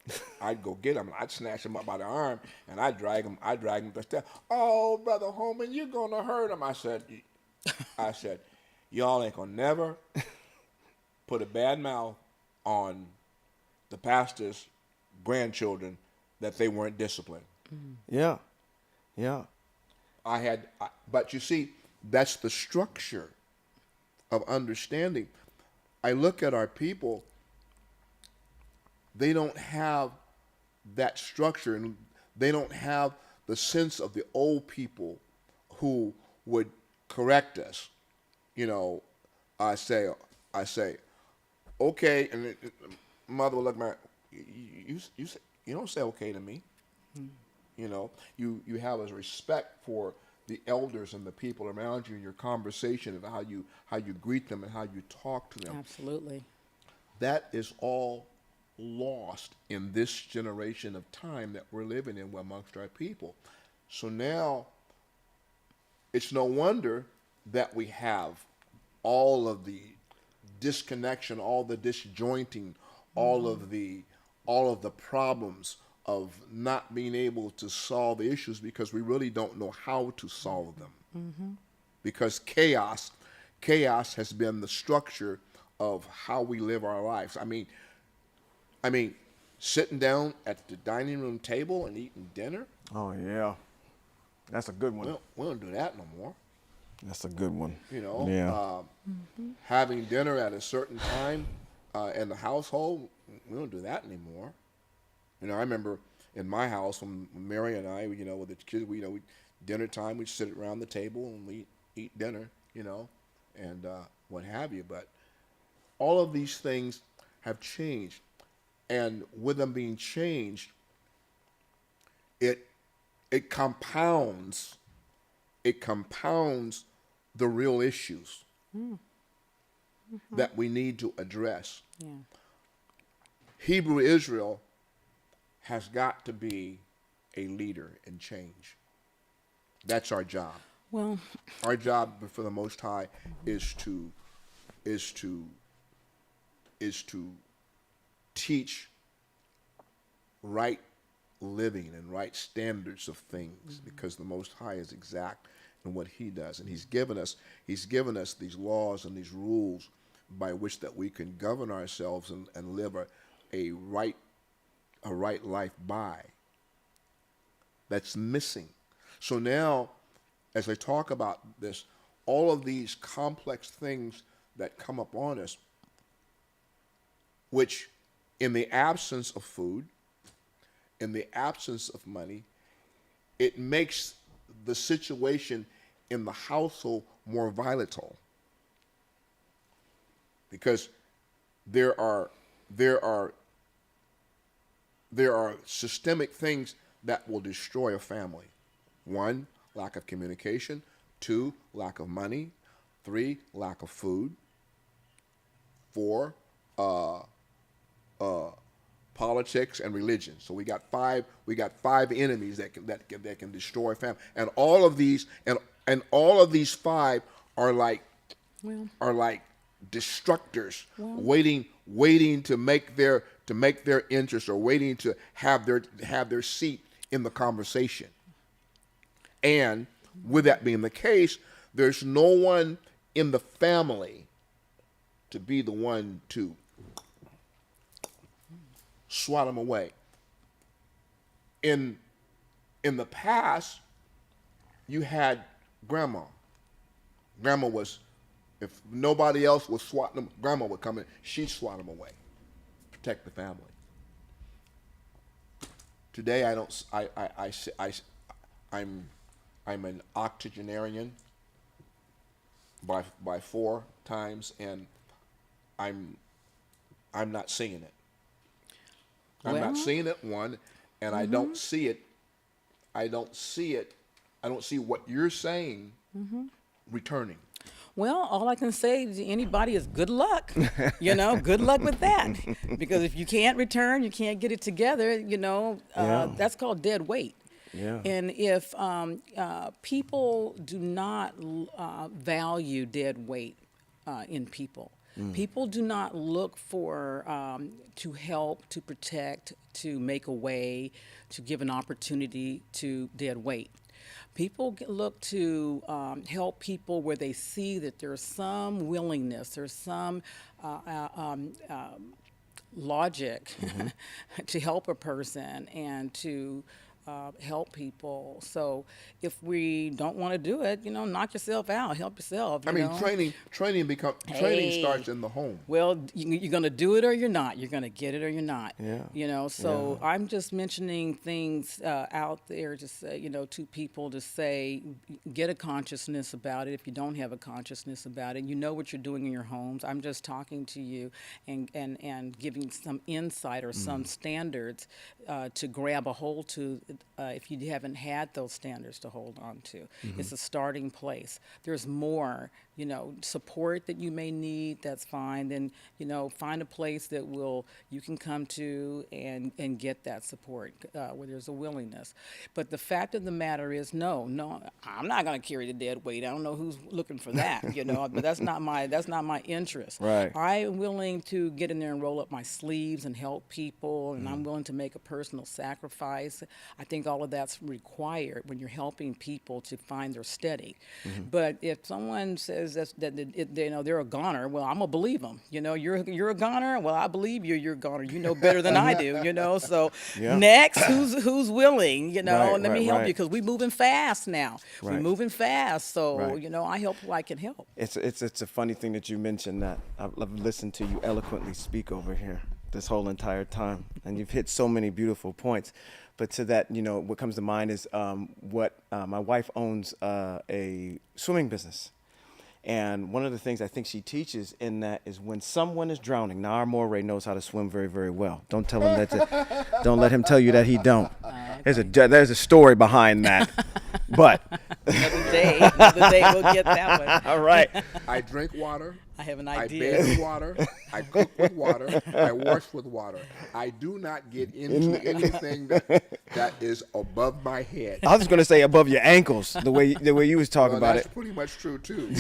I'd go get them. I'd snatch them up by the arm, and I'd drag them to the stairs. Oh, Brother Holman, you're gonna hurt them. I said, y'all ain't gonna never put a bad mouth on the pastor's grandchildren that they weren't disciplined. Yeah. Yeah. But you see, that's the structure of understanding. I look at our people, they don't have that structure, and they don't have the sense of the old people who would correct us. You know, I say, okay, and mother will look at me, you don't say okay to me. You know, you have a respect for the elders and the people around you in your conversation, and how you greet them and how you talk to them. Absolutely. That is all lost in this generation of time that we're living in amongst our people. So now it's no wonder that we have all of the disconnection, all the disjointing, all of the problems of not being able to solve the issues, because we really don't know how to solve them. Because chaos has been the structure of how we live our lives. I mean, sitting down at the dining room table and eating dinner, Oh yeah. That's a good one. we don't do that no more. That's a good one. You know, Yeah. having dinner at a certain time in the household, we don't do that anymore. You know, I remember in my house when Mary and I, you know, with the kids, we dinner time, we'd sit around the table and we eat dinner, you know, and what have you. But all of these things have changed, and with them being changed, it compounds the real issues that we need to address. Yeah. Hebrew Israel has got to be a leader in change. That's our job. Well, Our job for the Most High is to teach right living and right standards of things, because the Most High is exact in what He does, and He's given us these laws and these rules by which that we can govern ourselves and live a right life by. That's missing. So now, as I talk about this, all of these complex things that come upon us, which in the absence of food, in the absence of money, it makes the situation in the household more volatile. Because there are there are there are systemic things that will destroy a family. One, lack of communication. Two, lack of money. Three, lack of food. Four, politics and religion. So we got five enemies that can destroy a family. And all of these five are like destructors, waiting to make their interest, or waiting to have their seat in the conversation. And with that being the case, there's no one in the family to be the one to swat them away. In the past, you had grandma. Grandma was, if nobody else was swatting them, grandma would come in. She'd swat them away, protect the family. Today, I'm an octogenarian by 4 times, and I'm not seeing it. I'm not seeing it, one, and I don't see it. I don't see what you're saying returning. Well, all I can say to anybody is good luck. Good luck with that. Because if you can't return, you can't get it together, that's called dead weight. Yeah. And if people do not value dead weight in people, people do not look for to help, to protect, to make a way, to give an opportunity to dead weight. People look to help people where they see that there's some willingness, there's some logic to help a person and to help people. So if we don't want to do it, knock yourself out, help yourself. Training starts in the home. Well, you're going to do it or you're not. You're going to get it or you're not. Yeah. So I'm just mentioning things out there to say, to people to say, get a consciousness about it. If you don't have a consciousness about it, you know what you're doing in your homes. I'm just talking to you and giving some insight or some standards to grab a hold to if you haven't had those standards to hold on to. It's a starting place. There's more, support that you may need, that's fine. Then, find a place that you can come to and get that support where there's a willingness. But the fact of the matter is, no, I'm not going to carry the dead weight. I don't know who's looking for that, but that's not my interest. Right. I'm willing to get in there and roll up my sleeves and help people, and I'm willing to make a personal sacrifice. I think all of that's required when you're helping people to find their steady. But if someone says that they're a goner, well, I'm gonna believe them. You're a goner. Well, I believe you're a goner. You know better than I do. So next, who's willing? Let me help you, because we're moving fast now. Right. We're moving fast. So Right. I help who I can help. It's a funny thing that you mentioned that. I've listened to you eloquently speak over here this whole entire time, and you've hit so many beautiful points. But to that, what comes to mind is my wife owns a swimming business. And one of the things I think she teaches in that is when someone is drowning. Now, our Moray knows how to swim very, very well. Don't tell him don't let him tell you that he don't. There's a story behind that. But Another day we'll get that one. all right. I drink water. I have an I idea. bathe with water. I cook with water. I wash with water. I do not get into anything that is above my head. I was just going to say above your ankles, the way you was talking about that's it. pretty much true too.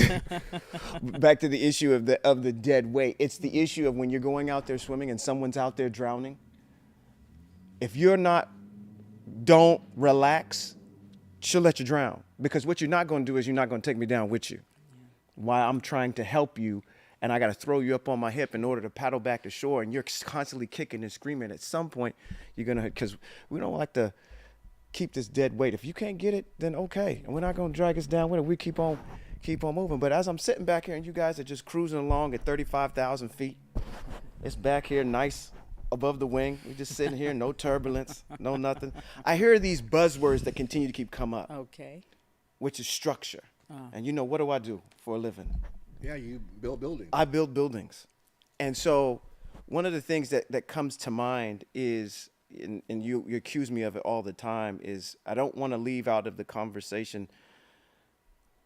Back to the issue of the dead weight. It's the issue of when you're going out there swimming and someone's out there drowning. If you're not, don't relax, she'll let you drown. Because what you're not going to do is you're not going to take me down with you. While I'm trying to help you, and I got to throw you up on my hip in order to paddle back to shore, and you're constantly kicking and screaming. At some point, you're going to, because we don't like to keep this dead weight. If you can't get it, then okay. And we're not going to drag us down with it. We keep on moving. But as I'm sitting back here and you guys are just cruising along at 35,000 feet, it's back here nice above the wing. We're just sitting here, no turbulence, no nothing. I hear these buzzwords that continue to keep come up. Okay. Which is structure. And what do I do for a living? Yeah, you build buildings. I build buildings. And so one of the things that comes to mind is, and you accuse me of it all the time, is I don't want to leave out of the conversation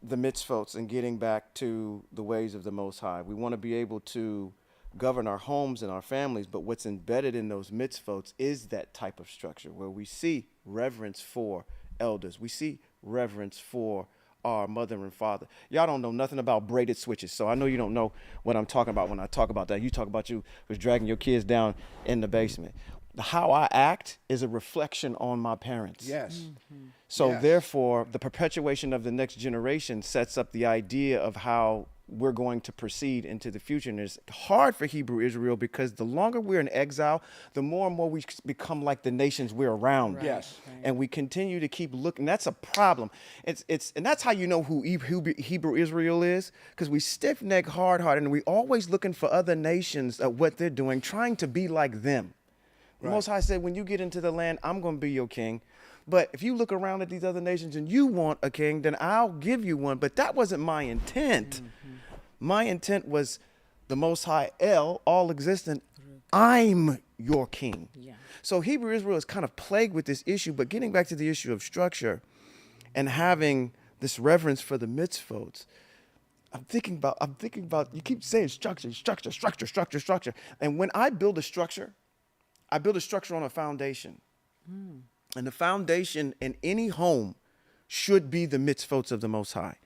the mitzvot and getting back to the ways of the Most High. We want to be able to govern our homes and our families, but what's embedded in those mitzvot is that type of structure where we see reverence for elders. We see reverence for our mother and father. Y'all don't know nothing about braided switches, so I know you don't know what I'm talking about when I talk about that. You talk about you was dragging your kids down in the basement. How I act is a reflection on my parents. Yes. So Yes. therefore, the perpetuation of the next generation sets up the idea of how we're going to proceed into the future. And it's hard for Hebrew Israel because the longer we're in exile, the more and more we become like the nations we're around. Right, Yes. right. And we continue to keep looking. That's a problem. And that's how you know who Hebrew Israel is, because we stiff-neck, hard-hearted, and we always looking for other nations at what they're doing, trying to be like them. The Right. Most High said, when you get into the land, I'm going to be your king. But if you look around at these other nations and you want a king, then I'll give you one. But that wasn't my intent. My intent was the Most High El, all existent. I'm your king. Yeah. So Hebrew Israel is kind of plagued with this issue. But getting back to the issue of structure and having this reverence for the mitzvot, I'm thinking about, you keep saying structure. And when I build a structure on a foundation. And the foundation in any home should be the mitzvot of the Most High.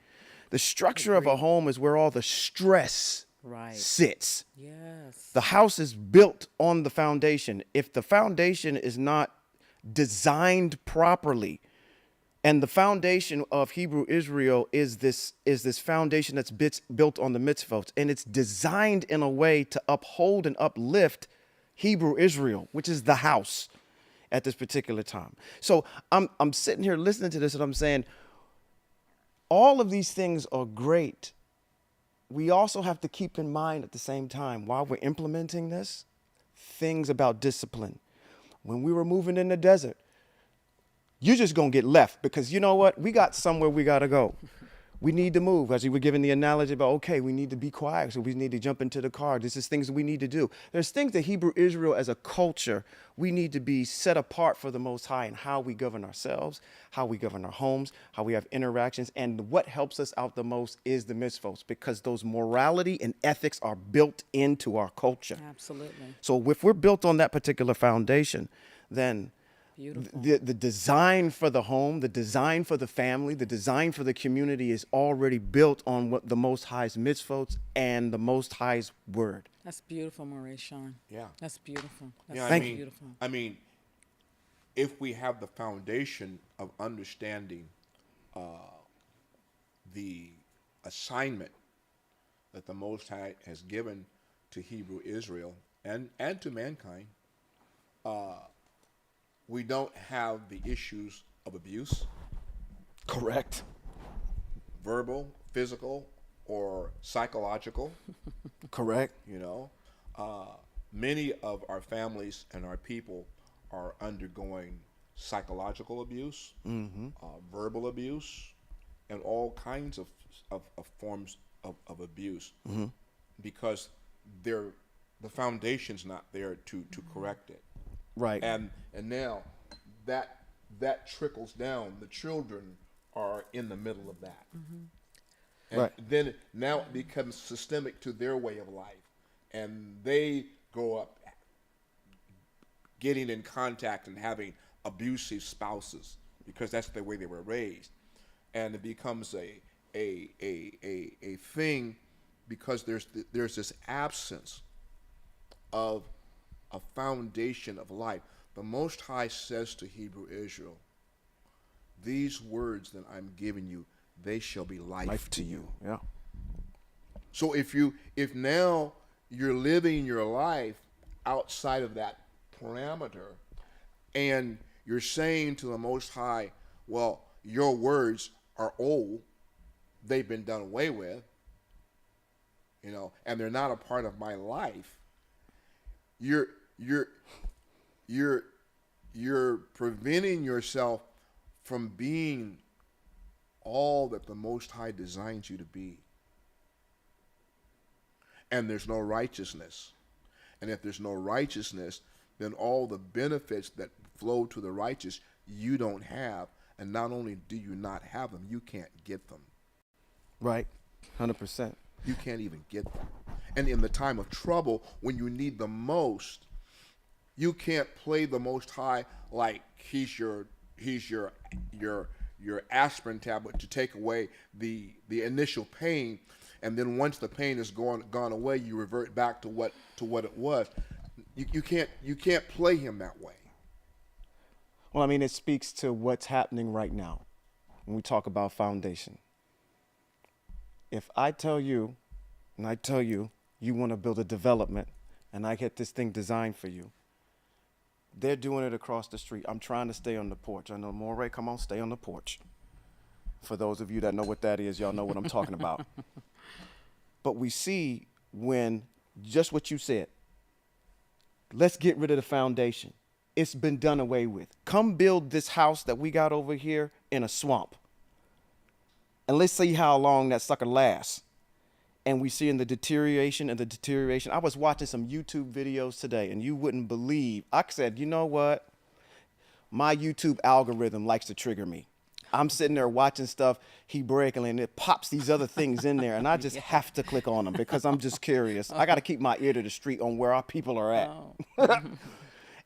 The structure of a home is where all the stress Right. sits. Yes. The house is built on the foundation. If the foundation is not designed properly, and the foundation of Hebrew Israel is this foundation that's built on the mitzvot, and it's designed in a way to uphold and uplift Hebrew Israel, which is the house at this particular time. So I'm sitting here listening to this and I'm saying, all of these things are great. We also have to keep in mind at the same time, while we're implementing this, things about discipline. When we were moving in the desert, you're just going to get left because you know what? We got somewhere we got to go. We need to move. As you were giving the analogy about, okay, we need to be quiet, so we need to jump into the car. This is things that we need to do. There's things that Hebrew Israel as a culture, we need to be set apart for the Most High in how we govern ourselves, how we govern our homes, how we have interactions. And what helps us out the most is the mitzvot, because those morality and ethics are built into our culture. Absolutely. So if we're built on that particular foundation, then Beautiful. the design for the home, the design for the family, the design for the community is already built on what the Most High's mitzvot and the Most High's word. That's beautiful, Maurice Sean. Yeah. That's beautiful. That's Yeah, so you. beautiful. I mean, if we have the foundation of understanding the assignment that the Most High has given to Hebrew Israel and to mankind, we don't have the issues of abuse, Correct. verbal, physical, or psychological. Correct. You know, many of our families and our people are undergoing psychological abuse, verbal abuse, and all kinds of forms of abuse because the foundation's not there to correct it. Right. And now that trickles down. The children are in the middle of that. And Right. then now it becomes systemic to their way of life. And they grow up getting in contact and having abusive spouses because that's the way they were raised. And it becomes a thing because there's this absence of a foundation of life. The Most High says to Hebrew Israel, these words that I'm giving you, they shall be life to you. Yeah. So if now you're living your life outside of that parameter and you're saying to the Most High, well, your words are old, they've been done away with, and they're not a part of my life, you're preventing yourself from being all that the Most High designs you to be. And there's no righteousness. And if there's no righteousness, then all the benefits that flow to the righteous you don't have. And not only do you not have them, you can't get them. Right. 100%. You can't even get them. And in the time of trouble, when you need the most, you can't play the Most High like he's your aspirin tablet to take away the initial pain, and then once the pain is gone away, you revert back to what it was. You can't play him that way. Well, I mean, it speaks to what's happening right now when we talk about foundation. If I tell you, and I tell you, you want to build a development, and I get this thing designed for you, they're doing it across the street. I'm trying to stay on the porch. I know, Moray, come on, stay on the porch. For those of you that know what that is, y'all know what I'm talking about. But we see when, just what you said, let's get rid of the foundation. It's been done away with. Come build this house that we got over here in a swamp. And let's see how long that sucker lasts. And we see in the deterioration and the deterioration. I was watching some YouTube videos today, and you wouldn't believe. I said, you know what? My YouTube algorithm likes to trigger me. I'm sitting there watching stuff Hebraically, and it pops these other things in there, and I just have to click on them because I'm just curious. I got to keep my ear to the street on where our people are at. Oh.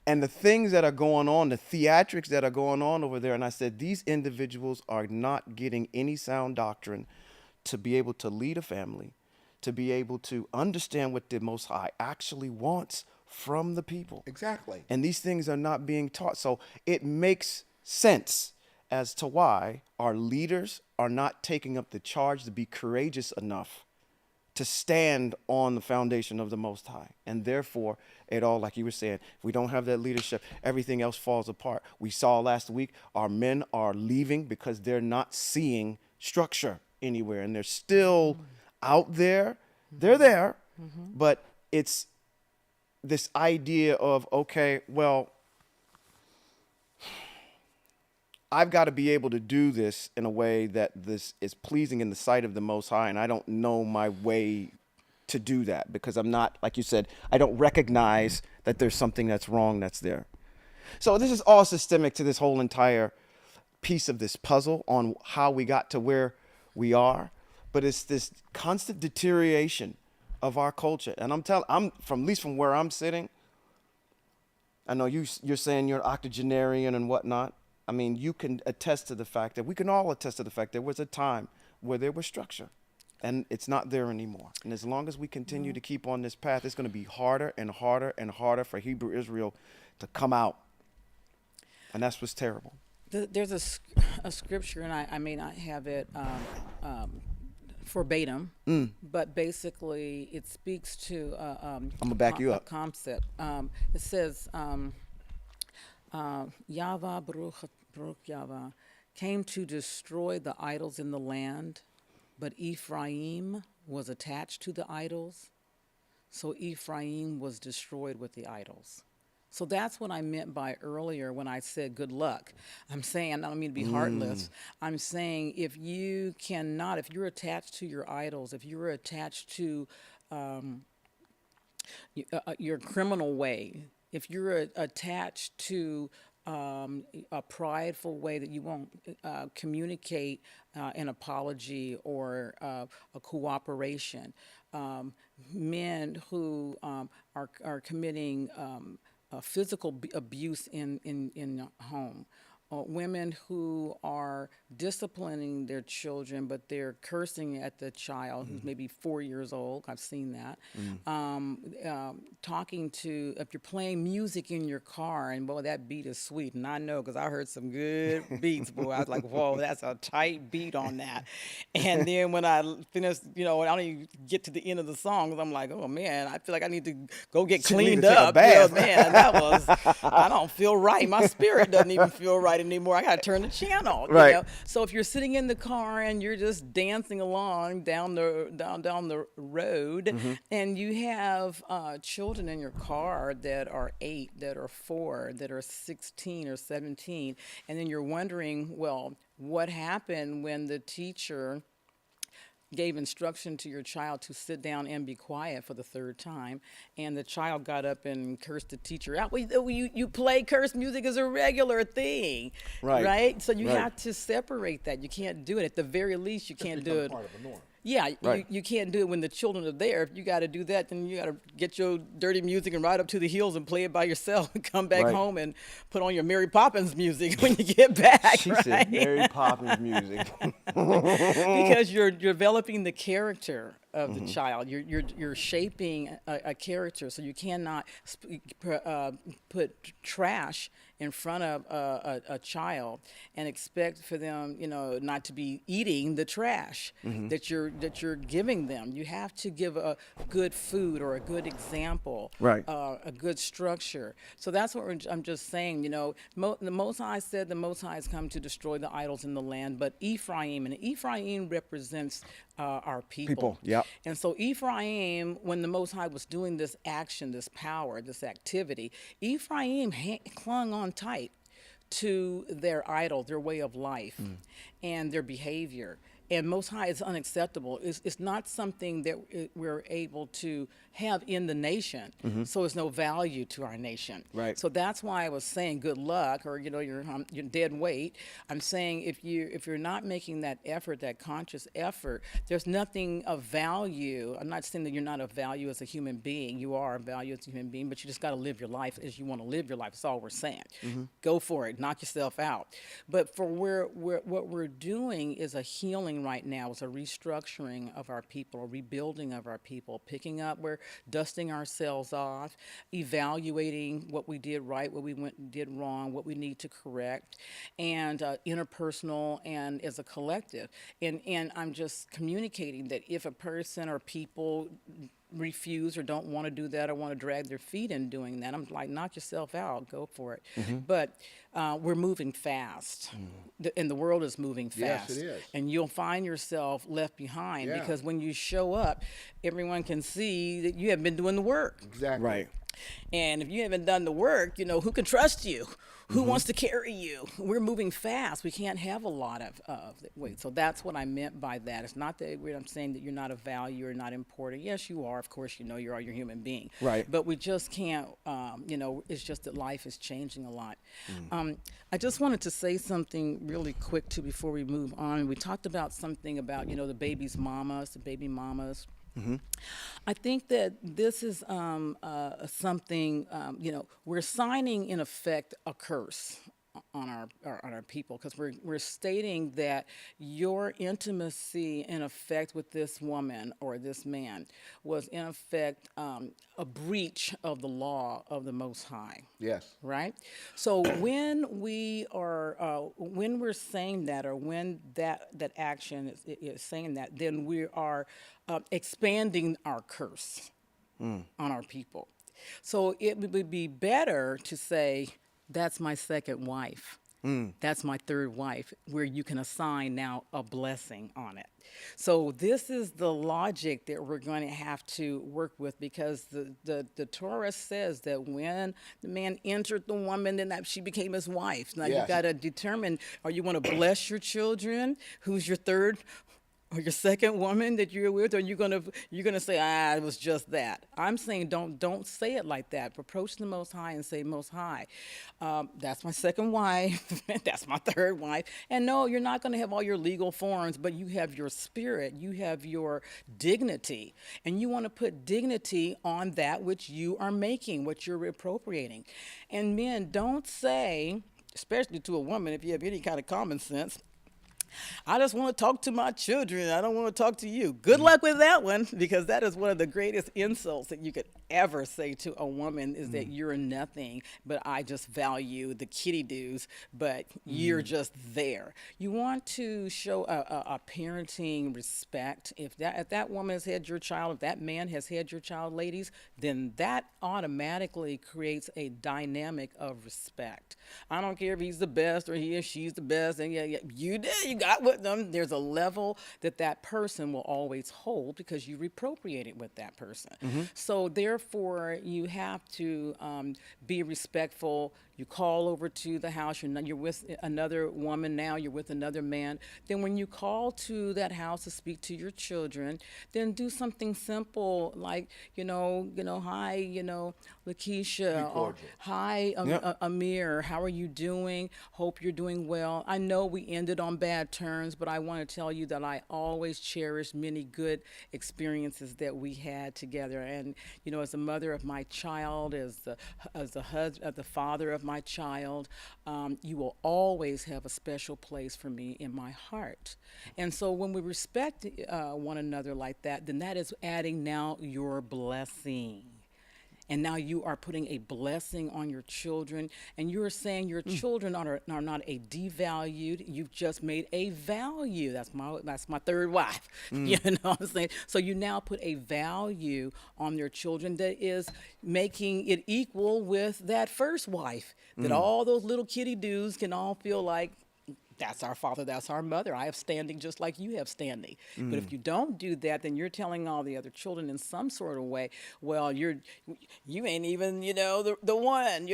And the things that are going on, the theatrics that are going on over there, and I said, these individuals are not getting any sound doctrine to be able to lead a family, to be able to understand what the Most High actually wants from the people. Exactly. And these things are not being taught. So it makes sense as to why our leaders are not taking up the charge to be courageous enough to stand on the foundation of the Most High. And therefore, it all, like you were saying, if we don't have that leadership, everything else falls apart. We saw last week our men are leaving because they're not seeing structure anywhere. And they're still out there. They're there. But it's this idea of, okay, well, I've got to be able to do this in a way that this is pleasing in the sight of the Most High, and I don't know my way to do that because I'm not, like you said, I don't recognize that there's something that's wrong that's there. So this is all systemic to this whole entire piece of this puzzle on how we got to where we are, but it's this constant deterioration of our culture. And I'm from at least from where I'm sitting, I know you're saying you're an octogenarian and whatnot. I mean, you can attest to the fact that we can all attest to the fact there was a time where there was structure, and it's not there anymore. And as long as we continue to keep on this path, it's going to be harder and harder and harder for Hebrew Israel to come out. And that's what's terrible. There's a scripture, and I may not have it verbatim, but basically it speaks to I'm going to back you up. A concept. It says, Yahweh, Baruch Yahweh, came to destroy the idols in the land, but Ephraim was attached to the idols, so Ephraim was destroyed with the idols. So that's what I meant by earlier when I said good luck. I'm saying, I don't mean to be heartless. I'm saying if you're attached to your idols, if you're attached to your criminal way, if you're attached to a prideful way that you won't communicate an apology or a cooperation, men who are committing physical abuse in home, women who are disciplining their children, but they're cursing at the child who's maybe 4 years old. I've seen that. Talking to, if you're playing music in your car, and boy, that beat is sweet. And I know because I heard some good beats, boy. I was like, whoa, that's a tight beat on that. And then when I finished, I don't even get to the end of the song, I'm like, oh man, I feel like I need to go get cleaned up. Yeah, man, I don't feel right. My spirit doesn't even feel right anymore. I got to turn the channel. Right. You know? So if you're sitting in the car and you're just dancing along down the road, and you have children in your car that are 8, that are 4, that are 16 or 17, and then you're wondering, well, what happened when the teacher gave instruction to your child to sit down and be quiet for the third time, and the child got up and cursed the teacher out. Well, you play curse music as a regular thing, Right. right? So you Right. have to separate that. You can't do it. At the very least, you can't do it. Part of a norm. Yeah, Right. you can't do it when the children are there. If you got to do that, then you got to get your dirty music and ride up to the hills and play it by yourself and come back Right. home and put on your Mary Poppins music when you get back, She right? said Mary Poppins music. Because you're developing the character of the child. You're shaping a character, so you cannot put trash in front of a child and expect for them, not to be eating the trash that you're giving them. You have to give a good food or a good example, Right. a good structure. So that's what I'm just saying. The Most High said the Most High has come to destroy the idols in the land, but Ephraim represents our people. Yep. And so Ephraim, when the Most High was doing this action, this power, this activity, Ephraim clung on tight to their idol, their way of life, and their behavior. And Most High is unacceptable. It's not something that we're able to have in the nation, so it's no value to our nation. Right. So that's why I was saying good luck, or you're dead weight. I'm saying if you're not making that effort, that conscious effort, there's nothing of value. I'm not saying that you're not of value as a human being. You are of value as a human being, but you just got to live your life as you want to live your life. That's all we're saying. Go for it. Knock yourself out. But for what we're doing is a healing right now. It's a restructuring of our people, a rebuilding of our people, picking up where dusting ourselves off, evaluating what we did right, what we did wrong, what we need to correct, and interpersonal and as a collective. And I'm just communicating that if a person or people refuse or don't want to do that or want to drag their feet in doing that, I'm like, knock yourself out, go for it. But we're moving fast, and the world is moving fast. Yes, it is. And you'll find yourself left behind Yeah. because when you show up, everyone can see that you have been doing the work. Exactly. Right. And if you haven't done the work, who can trust you? Who wants to carry you? We're moving fast. We can't have a lot of weight. So that's what I meant by that. It's not that I'm saying that you're not of value or not important. Yes, you are. Of course, you're a human being. Right. But we just can't, it's just that life is changing a lot. I just wanted to say something really quick, too, before we move on. We talked about something about, the baby mamas. I think that this is something, we're signing in effect a curse on our people, because we're stating that your intimacy in effect with this woman or this man was in effect a breach of the law of the Most High. Yes. Right? So when we're saying that, or when that action is saying that, then we are expanding our curse on our people. So it would be better to say, that's my second wife. That's my third wife, where you can assign now a blessing on it. So this is the logic that we're going to have to work with, because the Torah says that when the man entered the woman, then that she became his wife. Now Yes. you got to determine, are you want to bless your children? Who's your third or your second woman that you're with? Or you're gonna say, it was just that? I'm saying don't say it like that. Approach the Most High and say, Most High, that's my second wife, that's my third wife. And no, you're not gonna have all your legal forms, but you have your spirit, you have your dignity, and you want to put dignity on that which you are making, what you're appropriating. And men, don't say, especially to a woman, if you have any kind of common sense, I just want to talk to my children. I don't want to talk to you. Good luck with that one, because that is one of the greatest insults that you could ever say to a woman, is that you're nothing, but I just value the kitty doos, but you're just there. You want to show a parenting respect. If that woman has had your child, if that man has had your child, ladies, then that automatically creates a dynamic of respect. I don't care if he's the best or he or she's the best, and you got with them. There's a level that person will always hold, because you appropriated with that person. So therefore, therefore, you have to be respectful. You call over to the house. You're with another woman now. You're with another man. Then, when you call to that house to speak to your children, then do something simple like, hi, Lakeisha, or cordial. hi, Yep. Amir. How are you doing? Hope you're doing well. I know we ended on bad terms, but I want to tell you that I always cherish many good experiences that we had together. And as a mother of my child, as the husband, the father of my child, you will always have a special place for me in my heart. And so when we respect one another like that, then that is adding now your blessing. And now you are putting a blessing on your children, and you're saying your children are not a devalued. You've just made a value. That's my third wife. You know what I'm saying? So you now put a value on their children that is making it equal with that first wife. That all those little kitty dudes can all feel like, that's our father, that's our mother. I have standing just like you have standing. But if you don't do that, then you're telling all the other children in some sort of way, well, you ain't even, the one,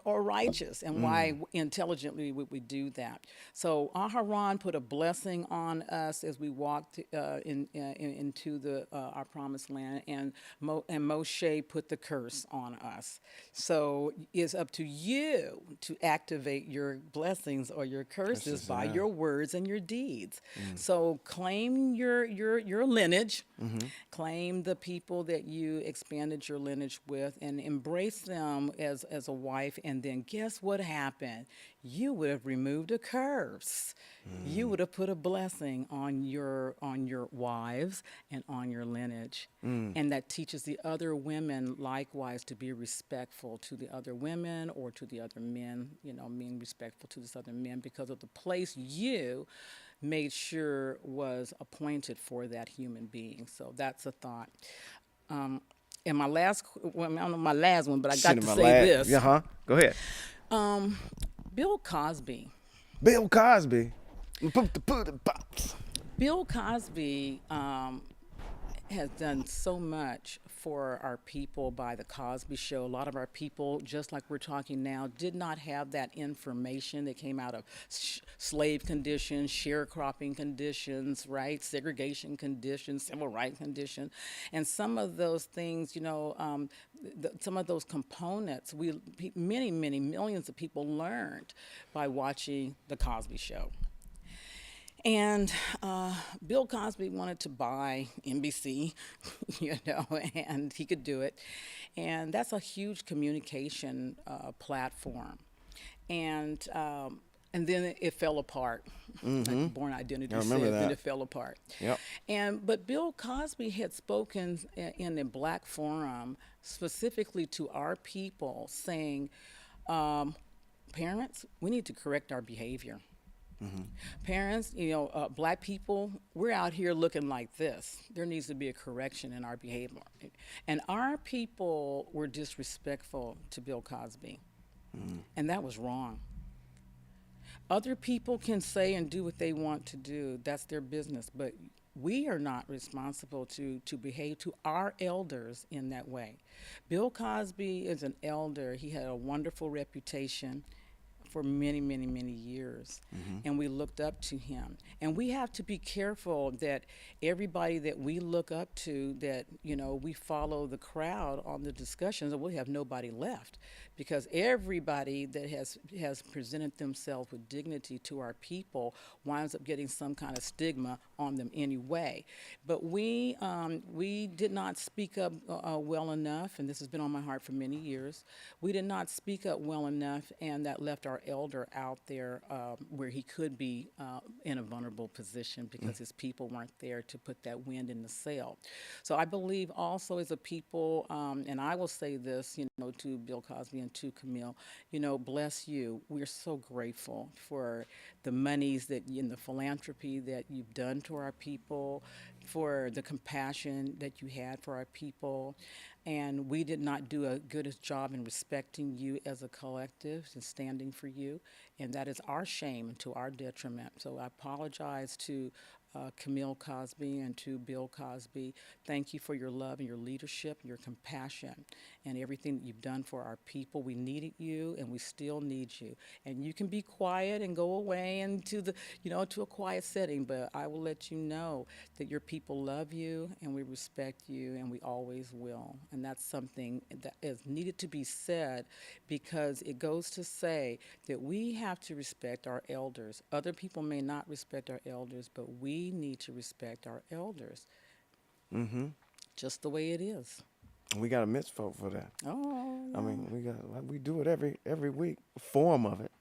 or righteous. And why intelligently would we do that? So Aharon put a blessing on us as we walked into our promised land, and Moshe put the curse on us. So it's up to you to activate your blessings or your curses by your words and your deeds. So claim your lineage, claim the people that you expanded your lineage with, and embrace them as a wife. And then guess what happened? You would have removed a curse. You would have put a blessing on your wives and on your lineage. And that teaches the other women likewise to be respectful to the other women or to the other men, being respectful to these other men because of the place you made sure was appointed for that human being. So that's a thought. And my last, well, I don't know my last one, but I got to say this. Go ahead. Bill Cosby. Bill Cosby. Bill Cosby has done so much for our people by the Cosby Show. A lot of our people, just like we're talking now, did not have that information that came out of slave conditions, sharecropping conditions, right? Segregation conditions, civil rights conditions. And some of those things, some of those components, many millions of people learned by watching the Cosby Show. And Bill Cosby wanted to buy NBC, and he could do it. And that's a huge communication platform. And then it fell apart. Like Born Identity said, then it fell apart. Yep. But Bill Cosby had spoken in a black forum specifically to our people, saying, parents, we need to correct our behavior. Parents, black people, we're out here looking like this. There needs to be a correction in our behavior. And our people were disrespectful to Bill Cosby. And that was wrong. Other people can say and do what they want to do. That's their business. But we are not responsible to behave to our elders in that way. Bill Cosby is an elder. He had a wonderful reputation for many years, and we looked up to him. And we have to be careful that everybody that we look up to, that we follow the crowd on the discussions, and we'll have nobody left, because everybody that has presented themselves with dignity to our people winds up getting some kind of stigma on them anyway. But we did not speak up well enough, and this has been on my heart for many years. We did not speak up well enough, and that left our elder out there where he could be in a vulnerable position because his people weren't there to put that wind in the sail. So I believe also as a people, and I will say this, to Bill Cosby and to Camille, bless you. We're so grateful for the monies the philanthropy that you've done to our people, for the compassion that you had for our people. And we did not do a good job in respecting you as a collective and standing for you. And that is our shame and to our detriment. So I apologize to Camille Cosby and to Bill Cosby. Thank you for your love and your leadership, your compassion, and everything that you've done for our people. We needed you, and we still need you. And you can be quiet and go away into the, to a quiet setting, but I will let you know that your people love you, and we respect you, and we always will. And that's something that is needed to be said, because it goes to say that we have to respect our elders. Other people may not respect our elders, but we need to respect our elders. Mm-hmm. Just the way it is. We got a mitzvah for that. Oh, yeah. I mean, we do it every week, a form of it.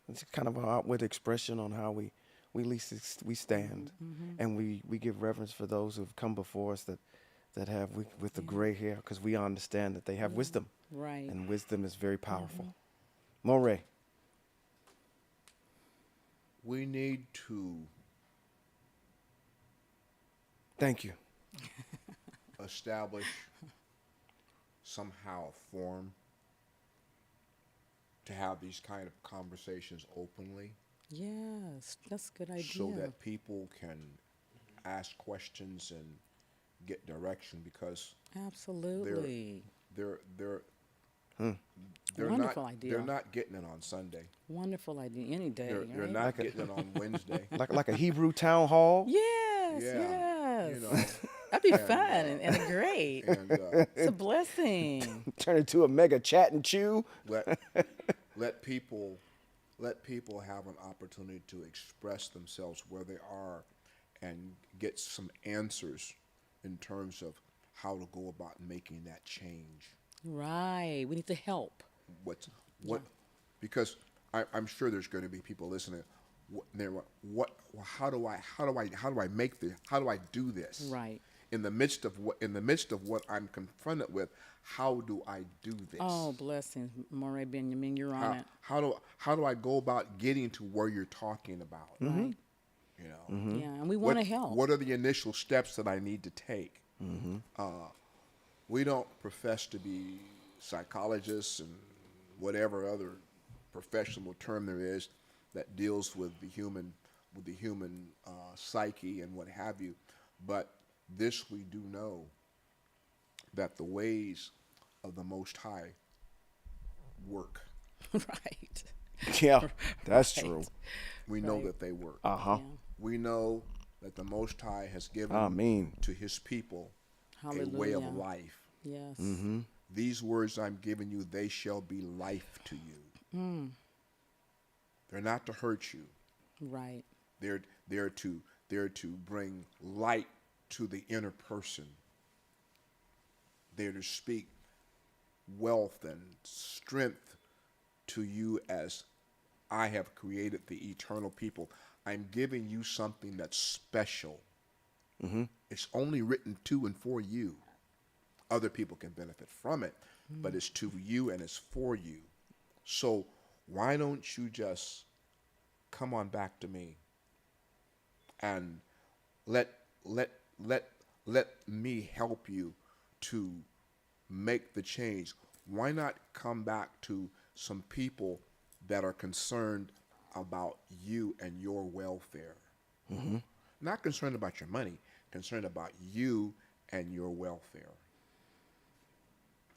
It's kind of an outward expression on how we at least we stand, and we give reverence for those who've come before us that have with the gray hair, because we understand that they have wisdom, Right. and wisdom is very powerful. Moray. We need to Thank you. establish somehow a form to have these kind of conversations openly, Yes, that's a good idea. so that people can ask questions and get direction, because Absolutely. they're Wonderful not idea. they're not getting it on Sunday. Wonderful idea. Any day. They're right? not Like a- getting it on Wednesday. Like a Hebrew town hall. Yes, Yeah, yes. you know, That'd be and, fun and great. and It's a blessing. Turn into a mega chat and chew. let people have an opportunity to express themselves where they are, and get some answers in terms of how to go about making that change. Right. We need to help. What because I'm sure there's going to be people listening. How do I make this? How do I do this? Right. In the midst of what I'm confronted with, how do I do this? Oh, blessings, Moray Benjamin, you're on it. How do I go about getting to where you're talking about? Right. You know, Yeah, and we want to help. What are the initial steps that I need to take? We don't profess to be psychologists and whatever other professional term there is that deals with the human psyche and what have you, but this we do know, that the ways of the Most High work. Right. Yeah, that's Right. true. We know Right. that they work. Uh-huh. Yeah. We know that the Most High has given to His people a way of Hallelujah. life. Yes. These words I'm giving you, they shall be life to you. They're not to hurt you. Right. They're to bring light to the inner person. They're to speak wealth and strength to you as I have created the eternal people. I'm giving you something that's special. It's only written to and for you. Other people can benefit from it, but it's to you and it's for you. So why don't you just come on back to me and let me help you to make the change? Why not come back to some people that are concerned about you and your welfare? Not concerned about your money, concerned about you and your welfare,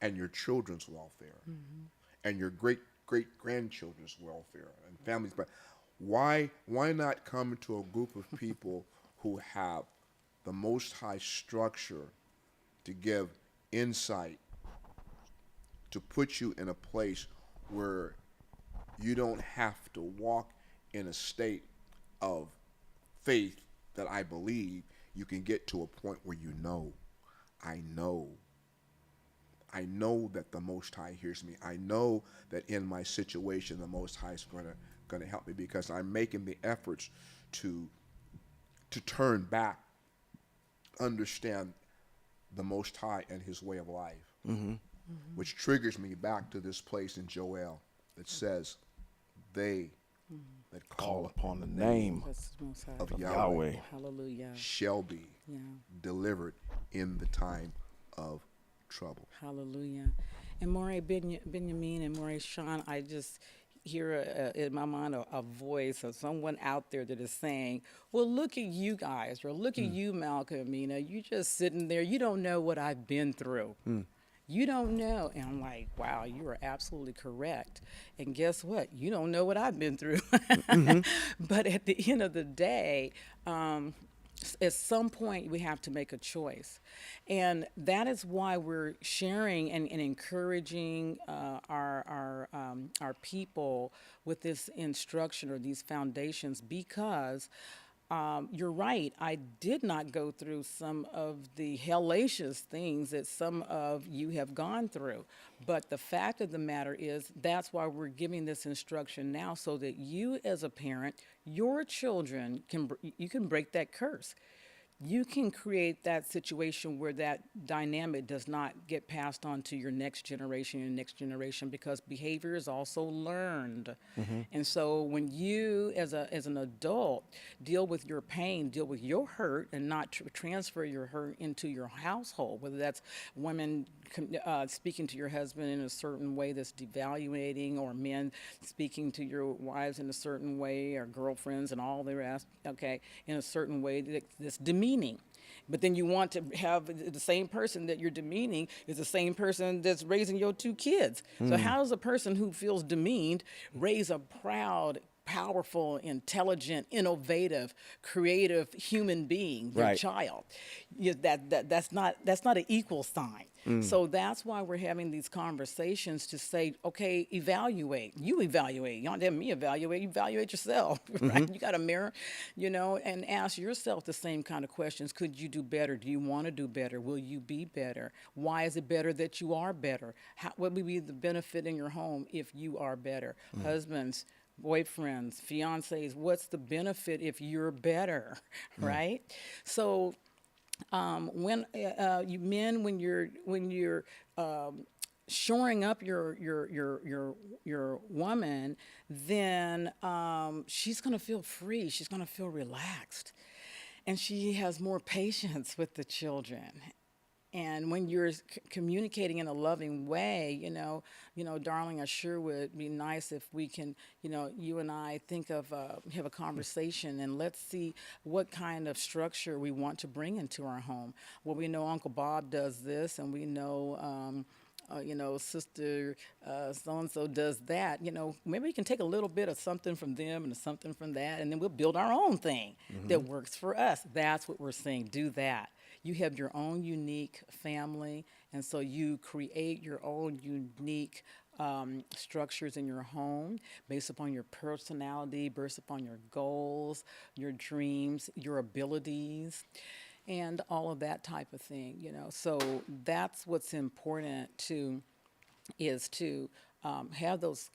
and your children's welfare, and your great grandchildren's welfare and families. But why not come to a group of people who have the Most High structure to give insight, to put you in a place where you don't have to walk in a state of faith that I believe. You can get to a point where you know, I know that the Most High hears me. I know that in my situation, the Most High is going to help me, because I'm making the efforts to turn back, understand the Most High and His way of life, which triggers me back to this place in Joel that says, "They that Call upon the name That's the Most High. of of Yahweh Yahweh. Hallelujah. shall be Yeah. delivered in the time of trouble." Hallelujah. And Moray Benjamin and Moray Sean, hear in my mind a voice of someone out there that is saying, well, look at you guys, or look at you, Malcolm, you just sitting there, you don't know what I've been through. You don't know. And I'm like, wow, you are absolutely correct. And guess what? You don't know what I've been through. But at the end of the day, at some point we have to make a choice. And that is why we're sharing and encouraging our people with this instruction or these foundations, because you're right. I did not go through some of the hellacious things that some of you have gone through. But the fact of the matter is, that's why we're giving this instruction now, so that you as a parent, your children, you can break that curse. You can create that situation where that dynamic does not get passed on to your next generation, because behavior is also learned. And so when you, as an adult, deal with your pain, deal with your hurt, and not transfer your hurt into your household, whether that's women speaking to your husband in a certain way that's devaluating, or men speaking to your wives in a certain way, or girlfriends and all the rest, okay, in a certain way that's demeaning. But then you want to have the same person that you're demeaning is the same person that's raising your two kids. So how does a person who feels demeaned raise a proud, powerful, intelligent, innovative, creative human being, your Right. child? That's not an equal sign. So that's why we're having these conversations to say, okay, evaluate. You evaluate. You don't let me evaluate. You evaluate yourself, right? You got a mirror, and ask yourself the same kind of questions. Could you do better? Do you want to do better? Will you be better? Why is it better that you are better? What would be the benefit in your home if you are better? Husbands, boyfriends, fiancés, what's the benefit if you're better, right? So when you men, when you're shoring up your woman, then she's gonna feel free. She's gonna feel relaxed, and she has more patience with the children. And when you're communicating in a loving way, darling, I sure would be nice if we can, you and I have a conversation, and let's see what kind of structure we want to bring into our home. Well, we know Uncle Bob does this, and we know, Sister so-and-so does that. Maybe we can take a little bit of something from them and something from that, and then we'll build our own thing that works for us. That's what we're saying. Do that. You have your own unique family, and so you create your own unique structures in your home based upon your personality, based upon your goals, your dreams, your abilities, and all of that type of thing. So that's what's important is to have those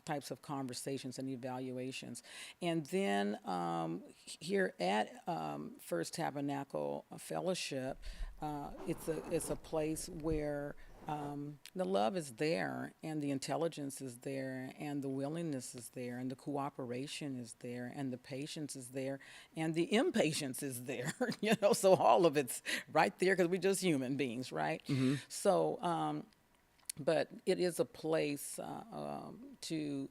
types of conversations and evaluations. And then here at First Tabernacle Fellowship, it's a place where the love is there, and the intelligence is there, and the willingness is there, and the cooperation is there, and the patience is there, and the impatience is there. So all of it's right there, because we're just human beings, right? So but it is a place to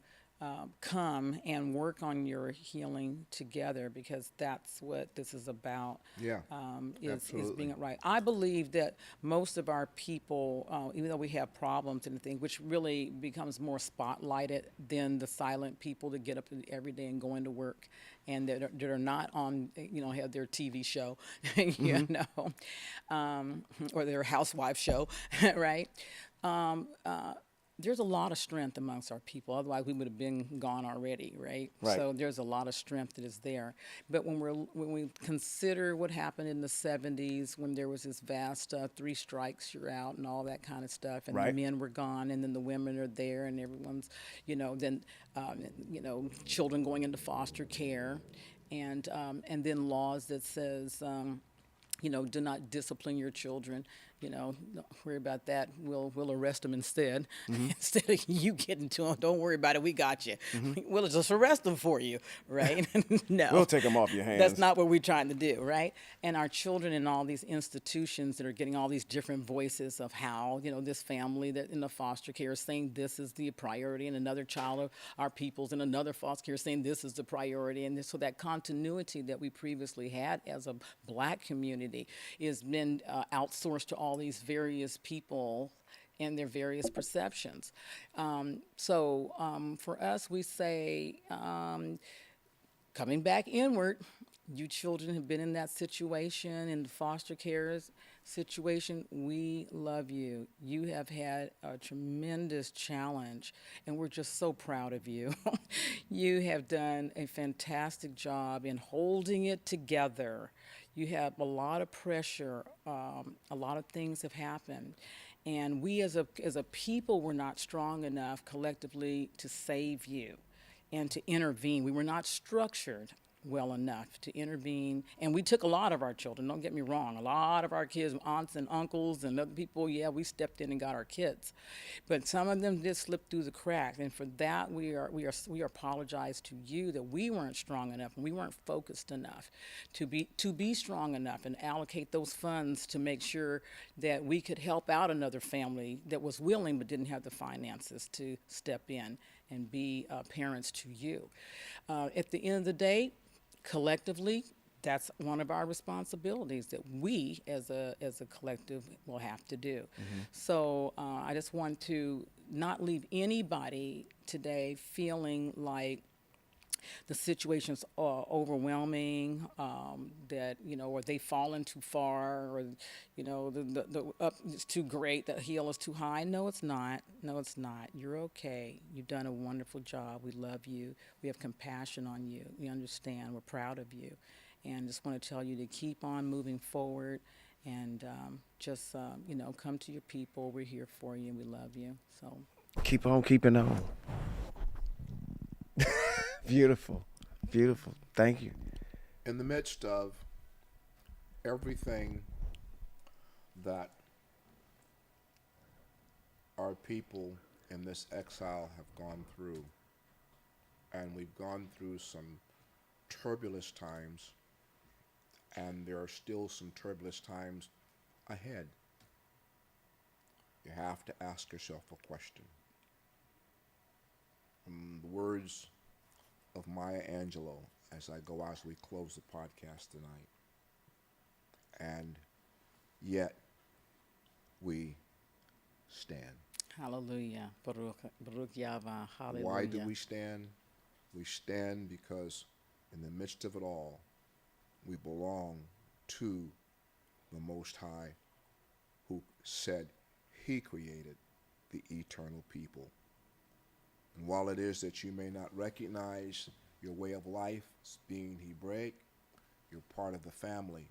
come and work on your healing together, because that's what this is about. Yeah, Is being absolutely. it right. I believe that most of our people, even though we have problems and things, which really becomes more spotlighted than the silent people that get up every day and go into work, and that are not on, have their TV show, or their housewife show, right? There's a lot of strength amongst our people. Otherwise, we would have been gone already, right? Right. So there's a lot of strength that is there. But when we consider what happened in the 70s, when there was this vast 3 strikes, you're out, and all that kind of stuff, and Right. the men were gone, and then the women are there, and everyone's, children going into foster care, and then laws that says, do not discipline your children, don't worry about that. We'll arrest them instead. Instead of you getting to them, don't worry about it. We got you. We'll just arrest them for you, right? No, We'll take them off your hands. that's not what we're trying to do, right? And our children in all these institutions that are getting all these different voices of how this family that in the foster care is saying this is the priority, and another child of our people's in another foster care saying this is the priority, and so that continuity that we previously had as a Black community is been outsourced to all these various people and their various perceptions. So for us, we say, coming back inward, you children have been in that situation, in the foster care situation, we love you. You have had a tremendous challenge, and we're just so proud of you. You have done a fantastic job in holding it together. You have a lot of pressure. A lot of things have happened. And we as a people were not strong enough collectively to save you and to intervene. We were not structured well enough to intervene. And we took a lot of our children, don't get me wrong. A lot of our kids, aunts and uncles and other people, yeah, we stepped in and got our kids. But some of them did slip through the cracks. And for that, we apologize to you that we weren't strong enough and we weren't focused enough to be strong enough and allocate those funds to make sure that we could help out another family that was willing but didn't have the finances to step in and be parents to you. At the end of the day, collectively, that's one of our responsibilities that we as a collective will have to do. So I just want to not leave anybody today feeling like the situation's overwhelming, that, or they've fallen too far, or, the up is too great, the hill is too high. No, it's not. No, it's not. You're okay. You've done a wonderful job. We love you. We have compassion on you. We understand. We're proud of you. And just want to tell you to keep on moving forward and just, come to your people. We're here for you and we love you. So Keep on keeping on. Beautiful. Beautiful. Thank you. In the midst of everything that our people in this exile have gone through, and we've gone through some turbulent times, and there are still some turbulent times ahead, you have to ask yourself a question. The words of Maya Angelou as we close the podcast tonight. And yet we stand. hallelujah. Baruch Yahweh. Hallelujah. Why do we stand? We stand because in the midst of it all, we belong to the Most High, who said he created the eternal people. And while it is that you may not recognize your way of life as being Hebraic, you're part of the family.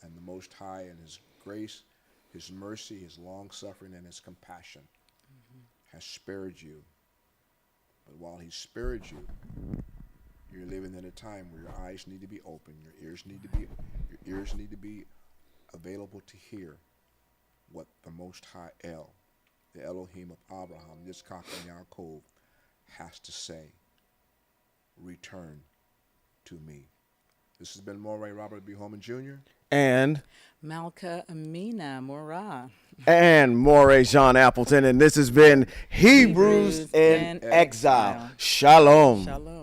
And the Most High in his grace, his mercy, his long-suffering, and his compassion has spared you. But while he spared you, you're living in a time where your eyes need to be open, your ears need to be available to hear what the Most High El, the Elohim of Abraham, Yitzchak, and Yaakov, has to say. Return to me. This has been Moray Robert B. Holman Jr. And Malka Amina Morah. and Moray John Appleton, and this has been Hebrews in Exile. Shalom. Shalom.